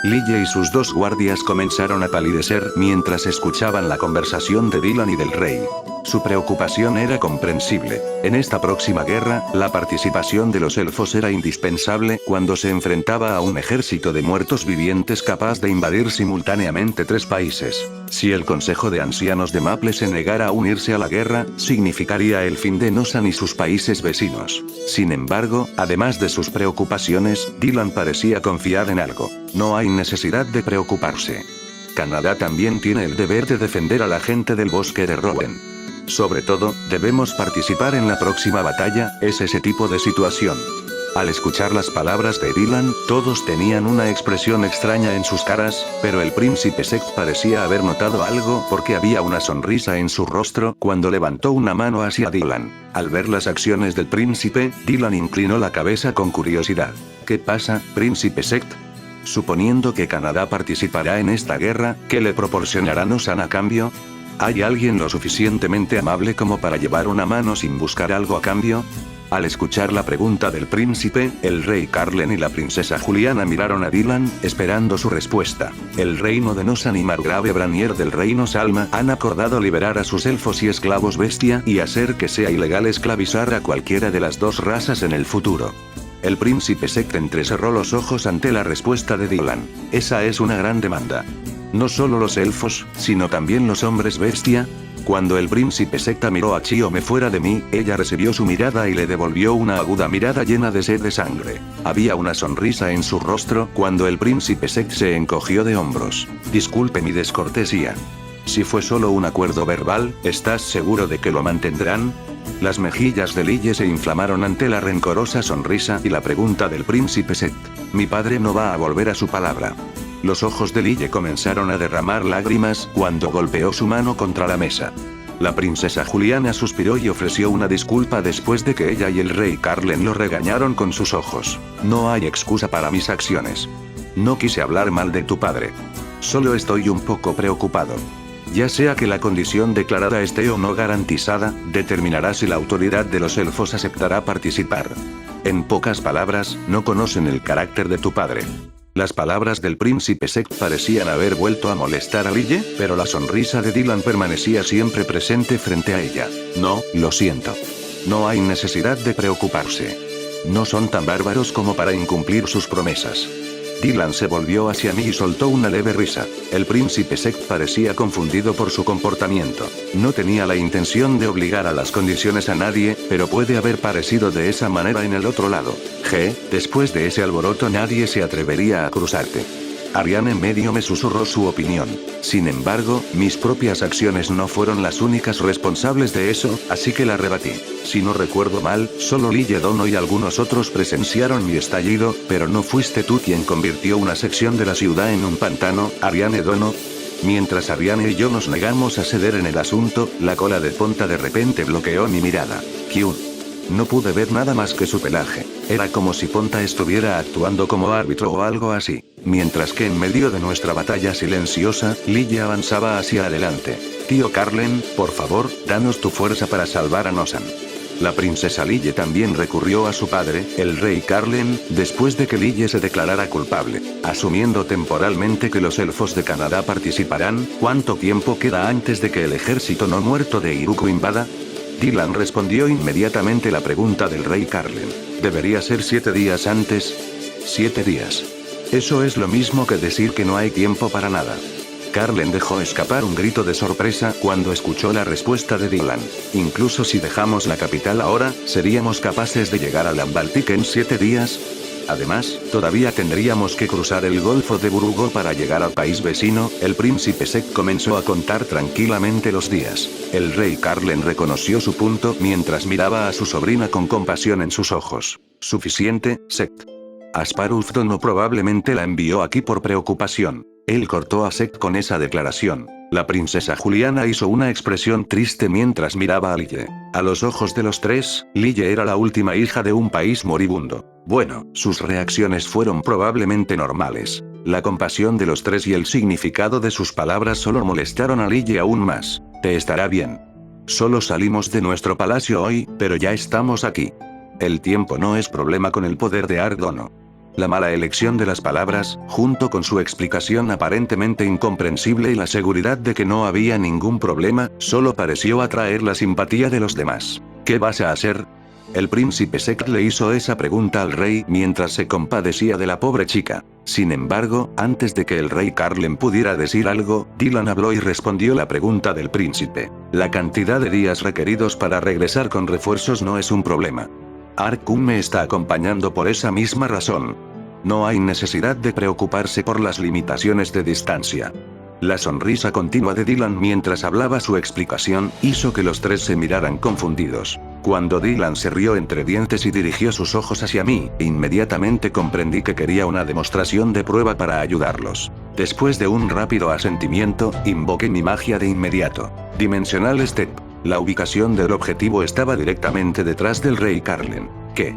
Lille y sus dos guardias comenzaron a palidecer mientras escuchaban la conversación de Dylan y del rey. Su preocupación era comprensible. En esta próxima guerra, la participación de los elfos era indispensable cuando se enfrentaba a un ejército de muertos vivientes capaz de invadir simultáneamente 3 países. Si el Consejo de Ancianos de Maple se negara a unirse a la guerra, significaría el fin de Nosan y sus países vecinos. Sin embargo, además de sus preocupaciones, Dylan parecía confiar en algo. No hay necesidad de preocuparse. Canadá también tiene el deber de defender a la gente del bosque de Rowan. Sobre todo, debemos participar en la próxima batalla, es ese tipo de situación. Al escuchar las palabras de Dylan, todos tenían una expresión extraña en sus caras, pero el príncipe Sect parecía haber notado algo porque había una sonrisa en su rostro cuando levantó una mano hacia Dylan. Al ver las acciones del príncipe, Dylan inclinó la cabeza con curiosidad. ¿Qué pasa, príncipe Sect? Suponiendo que Canadá participará en esta guerra, ¿qué le proporcionará Nosan a cambio? ¿Hay alguien lo suficientemente amable como para llevar una mano sin buscar algo a cambio? Al escuchar la pregunta del príncipe, el rey Carlen y la princesa Juliana miraron a Dylan, esperando su respuesta. El reino de Nosan y Margrave Branier del reino Salma han acordado liberar a sus elfos y esclavos bestia y hacer que sea ilegal esclavizar a cualquiera de las dos razas en el futuro. El príncipe Sect entrecerró los ojos ante la respuesta de Dylan. Esa es una gran demanda. No solo los elfos, sino también los hombres bestia. Cuando el príncipe Secta miró a Chiome fuera de mí, ella recibió su mirada y le devolvió una aguda mirada llena de sed de sangre. Había una sonrisa en su rostro cuando el príncipe Sect se encogió de hombros. Disculpe mi descortesía. Si fue solo un acuerdo verbal, ¿estás seguro de que lo mantendrán? Las mejillas de Lille se inflamaron ante la rencorosa sonrisa y la pregunta del príncipe Sect. Mi padre no va a volver a su palabra. Los ojos de Lille comenzaron a derramar lágrimas cuando golpeó su mano contra la mesa. La princesa Juliana suspiró y ofreció una disculpa después de que ella y el rey Carlen lo regañaron con sus ojos. No hay excusa para mis acciones. No quise hablar mal de tu padre. Solo estoy un poco preocupado. Ya sea que la condición declarada esté o no garantizada, determinará si la autoridad de los elfos aceptará participar. En pocas palabras, no conocen el carácter de tu padre. Las palabras del príncipe Sect parecían haber vuelto a molestar a Lille, pero la sonrisa de Dylan permanecía siempre presente frente a ella. No, lo siento. No hay necesidad de preocuparse. No son tan bárbaros como para incumplir sus promesas. Dylan se volvió hacia mí y soltó una leve risa. El príncipe Sect parecía confundido por su comportamiento. No tenía la intención de obligar a las condiciones a nadie, pero puede haber parecido de esa manera en el otro lado. Después de ese alboroto nadie se atrevería a cruzarte. Ariane en medio me susurró su opinión. Sin embargo, mis propias acciones no fueron las únicas responsables de eso, así que la rebatí. Si no recuerdo mal, solo Lille Dono y algunos otros presenciaron mi estallido, pero no fuiste tú quien convirtió una sección de la ciudad en un pantano, Ariane Dono. Mientras Ariane y yo nos negamos a ceder en el asunto, la cola de Ponta de repente bloqueó mi mirada. Kyun. No pude ver nada más que su pelaje. Era como si Ponta estuviera actuando como árbitro o algo así. Mientras que en medio de nuestra batalla silenciosa, Lille avanzaba hacia adelante. Tío Carlen, por favor, danos tu fuerza para salvar a Nosan. La princesa Lille también recurrió a su padre, el rey Carlen, después de que Lille se declarara culpable. Asumiendo temporalmente que los elfos de Canadá participarán, ¿cuánto tiempo queda antes de que el ejército no muerto de Iruko invada? Dylan respondió inmediatamente la pregunta del rey Carlen. ¿Debería ser 7 días antes? 7 días. Eso es lo mismo que decir que no hay tiempo para nada. Carlen dejó escapar un grito de sorpresa cuando escuchó la respuesta de Dylan. Incluso si dejamos la capital ahora, ¿seríamos capaces de llegar a Lambaltic en 7 días? Además, todavía tendríamos que cruzar el Golfo de Burugo para llegar al país vecino. El príncipe Sect comenzó a contar tranquilamente los días. El rey Carlen reconoció su punto mientras miraba a su sobrina con compasión en sus ojos. Suficiente, Sect. Asparuf Dono probablemente la envió aquí por preocupación. Él cortó a Sect con esa declaración. La princesa Juliana hizo una expresión triste mientras miraba a Lille. A los ojos de los tres, Lille era la última hija de un país moribundo. Bueno, sus reacciones fueron probablemente normales. La compasión de los tres y el significado de sus palabras solo molestaron a Lille aún más. Te estará bien. Solo salimos de nuestro palacio hoy, pero ya estamos aquí. El tiempo no es problema con el poder de Ardono. La mala elección de las palabras, junto con su explicación aparentemente incomprensible y la seguridad de que no había ningún problema, solo pareció atraer la simpatía de los demás. ¿Qué vas a hacer? El príncipe Sect le hizo esa pregunta al rey mientras se compadecía de la pobre chica. Sin embargo, antes de que el rey Carlen pudiera decir algo, Dylan habló y respondió la pregunta del príncipe. La cantidad de días requeridos para regresar con refuerzos no es un problema. Arkun me está acompañando por esa misma razón. No hay necesidad de preocuparse por las limitaciones de distancia. La sonrisa continua de Dylan mientras hablaba su explicación, hizo que los tres se miraran confundidos. Cuando Dylan se rió entre dientes y dirigió sus ojos hacia mí, inmediatamente comprendí que quería una demostración de prueba para ayudarlos. Después de un rápido asentimiento, invoqué mi magia de inmediato. Dimensional Step. La ubicación del objetivo estaba directamente detrás del Rey Carlen. ¿Qué?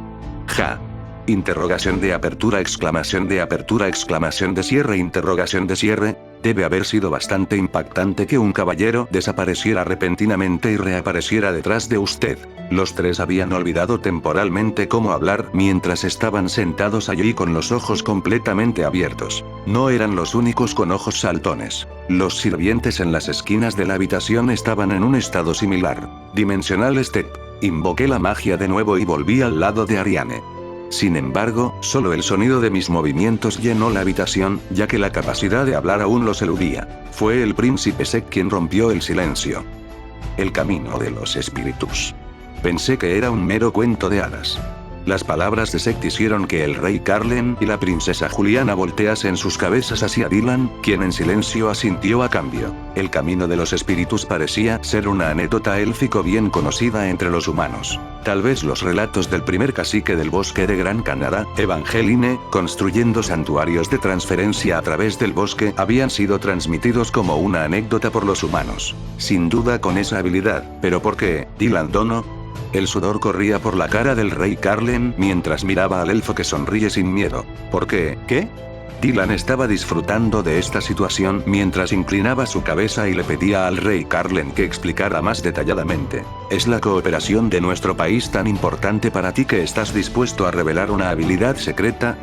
Ja. Interrogación de apertura, exclamación de cierre, interrogación de cierre. Debe haber sido bastante impactante que un caballero desapareciera repentinamente y reapareciera detrás de usted. Los tres habían olvidado temporalmente cómo hablar mientras estaban sentados allí con los ojos completamente abiertos. No eran los únicos con ojos saltones. Los sirvientes en las esquinas de la habitación estaban en un estado similar. Dimensional Step. Invoqué la magia de nuevo y volví al lado de Ariane. Sin embargo, solo el sonido de mis movimientos llenó la habitación, ya que la capacidad de hablar aún los eludía. Fue el príncipe Sek quien rompió el silencio. El camino de los espíritus. Pensé que era un mero cuento de hadas. Las palabras de Sek hicieron que el rey Carlen y la princesa Juliana volteasen sus cabezas hacia Dylan, quien en silencio asintió a cambio. El camino de los espíritus parecía ser una anécdota élfico bien conocida entre los humanos. Tal vez los relatos del primer cacique del bosque de Gran Canadá, Evangeline, construyendo santuarios de transferencia a través del bosque, habían sido transmitidos como una anécdota por los humanos. Sin duda con esa habilidad, pero ¿por qué, Dylan Dono? El sudor corría por la cara del rey Carlen mientras miraba al elfo que sonríe sin miedo. ¿Por qué? ¿Qué? Dylan estaba disfrutando de esta situación mientras inclinaba su cabeza y le pedía al rey Carlen que explicara más detalladamente. ¿Es la cooperación de nuestro país tan importante para ti que estás dispuesto a revelar una habilidad secreta?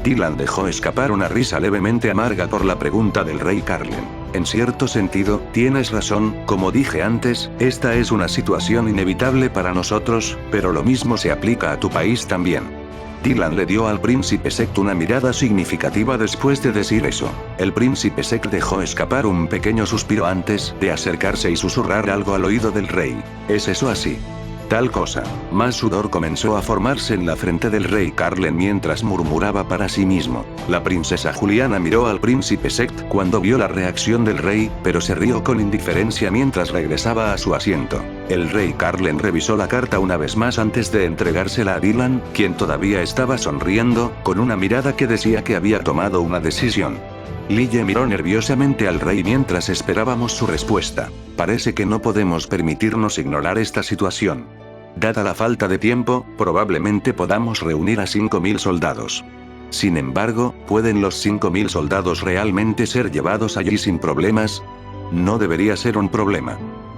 Dylan dejó escapar una risa levemente amarga por la pregunta del rey Carlen. En cierto sentido, tienes razón, como dije antes, esta es una situación inevitable para nosotros, pero lo mismo se aplica a tu país también. Dylan le dio al príncipe Sek una mirada significativa después de decir eso. El príncipe Sek dejó escapar un pequeño suspiro antes de acercarse y susurrar algo al oído del rey. ¿Es eso así? Tal cosa. Más sudor comenzó a formarse en la frente del rey Carlen mientras murmuraba para sí mismo. La princesa Juliana miró al príncipe Sekt cuando vio la reacción del rey, pero se rió con indiferencia mientras regresaba a su asiento. El rey Carlen revisó la carta una vez más antes de entregársela a Dylan, quien todavía estaba sonriendo, con una mirada que decía que había tomado una decisión. Lille miró nerviosamente al rey mientras esperábamos su respuesta. Parece que no podemos permitirnos ignorar esta situación. Dada la falta de tiempo, probablemente podamos reunir a 5.000 soldados. Sin embargo, ¿pueden los 5.000 soldados realmente ser llevados allí sin problemas? No debería ser un problema.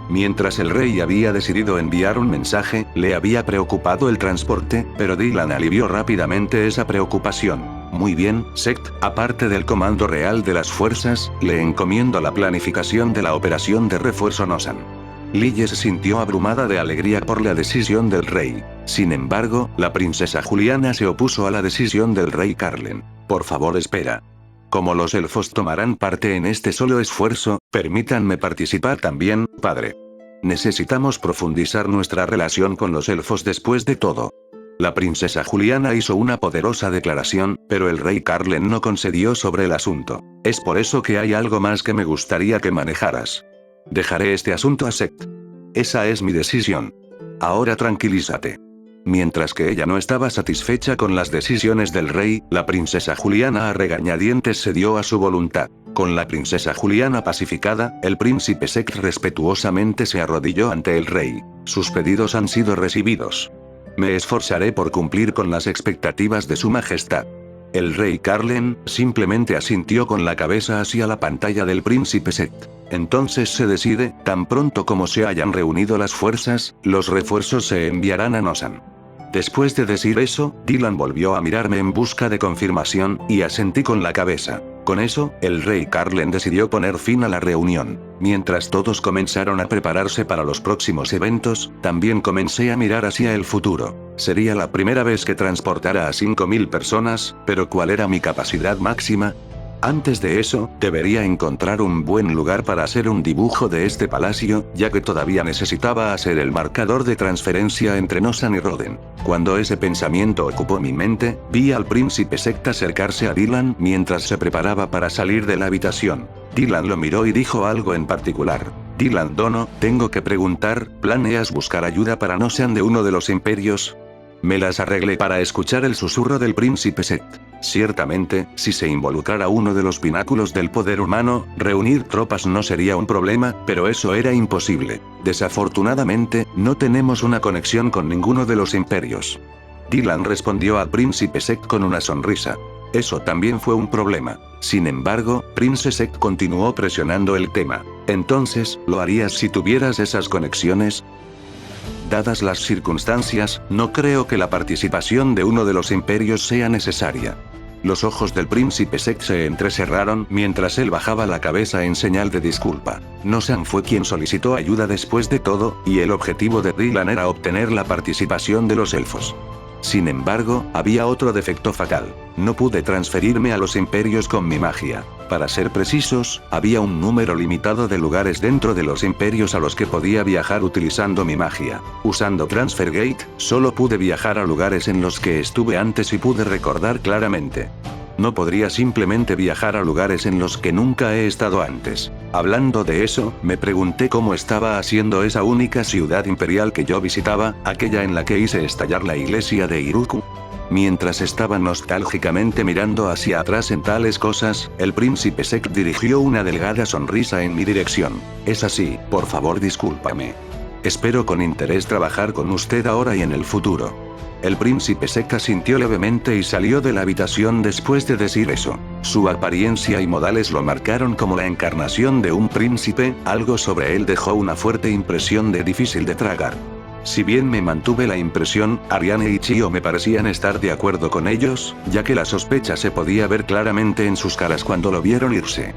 Mientras el rey había decidido enviar un mensaje, le había preocupado el transporte, pero Dylan alivió rápidamente esa preocupación. Muy bien, Sekt, aparte del comando real de las fuerzas, le encomiendo la planificación de la operación de refuerzo Nosan. Lille se sintió abrumada de alegría por la decisión del rey. Sin embargo, la princesa Juliana se opuso a la decisión del rey Carlen. Por favor, espera. Como los elfos tomarán parte en este solo esfuerzo, permítanme participar también, padre. Necesitamos profundizar nuestra relación con los elfos después de todo. La princesa Juliana hizo una poderosa declaración, pero el rey Carlen no concedió sobre el asunto. Es por eso que hay algo más que me gustaría que manejaras. Dejaré este asunto a Sekt. Esa es mi decisión. Ahora tranquilízate. Mientras que ella no estaba satisfecha con las decisiones del rey, la princesa Juliana a regañadientes cedió a su voluntad. Con la princesa Juliana pacificada, el príncipe Sekt respetuosamente se arrodilló ante el rey. Sus pedidos han sido recibidos. Me esforzaré por cumplir con las expectativas de su majestad. El rey Carlen simplemente asintió con la cabeza hacia la pantalla del príncipe Sekt. Entonces se decide, tan pronto como se hayan reunido las fuerzas, los refuerzos se enviarán a Nosan. Después de decir eso, Dylan volvió a mirarme en busca de confirmación, y asentí con la cabeza. Con eso, el rey Carlen decidió poner fin a la reunión. Mientras todos comenzaron a prepararse para los próximos eventos, también comencé a mirar hacia el futuro. Sería la primera vez que transportara a 5.000 personas, pero ¿cuál era mi capacidad máxima? Antes de eso, debería encontrar un buen lugar para hacer un dibujo de este palacio, ya que todavía necesitaba hacer el marcador de transferencia entre Nosan y Roden. Cuando ese pensamiento ocupó mi mente, vi al príncipe Sekt acercarse a Dylan mientras se preparaba para salir de la habitación. Dylan lo miró y dijo algo en particular. Dylan Dono, tengo que preguntar, ¿planeas buscar ayuda para no sean de uno de los imperios? Me las arreglé para escuchar el susurro del príncipe Set. Ciertamente, si se involucrara uno de los pináculos del poder humano, reunir tropas no sería un problema, pero eso era imposible. Desafortunadamente, no tenemos una conexión con ninguno de los imperios. Dylan respondió al príncipe Set con una sonrisa. Eso también fue un problema. Sin embargo, Prince Set continuó presionando el tema. Entonces, ¿lo harías si tuvieras esas conexiones? Dadas las circunstancias, no creo que la participación de uno de los imperios sea necesaria. Los ojos del príncipe Set se entrecerraron mientras él bajaba la cabeza en señal de disculpa. No San fue quien solicitó ayuda después de todo, y el objetivo de Dylan era obtener la participación de los elfos. Sin embargo, había otro defecto fatal. No pude transferirme a los imperios con mi magia. Para ser precisos, había un número limitado de lugares dentro de los imperios a los que podía viajar utilizando mi magia. Usando Transfer Gate, solo pude viajar a lugares en los que estuve antes y pude recordar claramente. No podría simplemente viajar a lugares en los que nunca he estado antes. Hablando de eso, me pregunté cómo estaba haciendo esa única ciudad imperial que yo visitaba, aquella en la que hice estallar la iglesia de Iruku. Mientras estaba nostálgicamente mirando hacia atrás en tales cosas, el príncipe Set dirigió una delgada sonrisa en mi dirección. Es así, por favor discúlpame. Espero con interés trabajar con usted ahora y en el futuro. El príncipe Set asintió levemente y salió de la habitación después de decir eso. Su apariencia y modales lo marcaron como la encarnación de un príncipe, algo sobre él dejó una fuerte impresión de difícil de tragar. Si bien me mantuve la impresión, Ariane y Chio me parecían estar de acuerdo con ellos, ya que la sospecha se podía ver claramente en sus caras cuando lo vieron irse.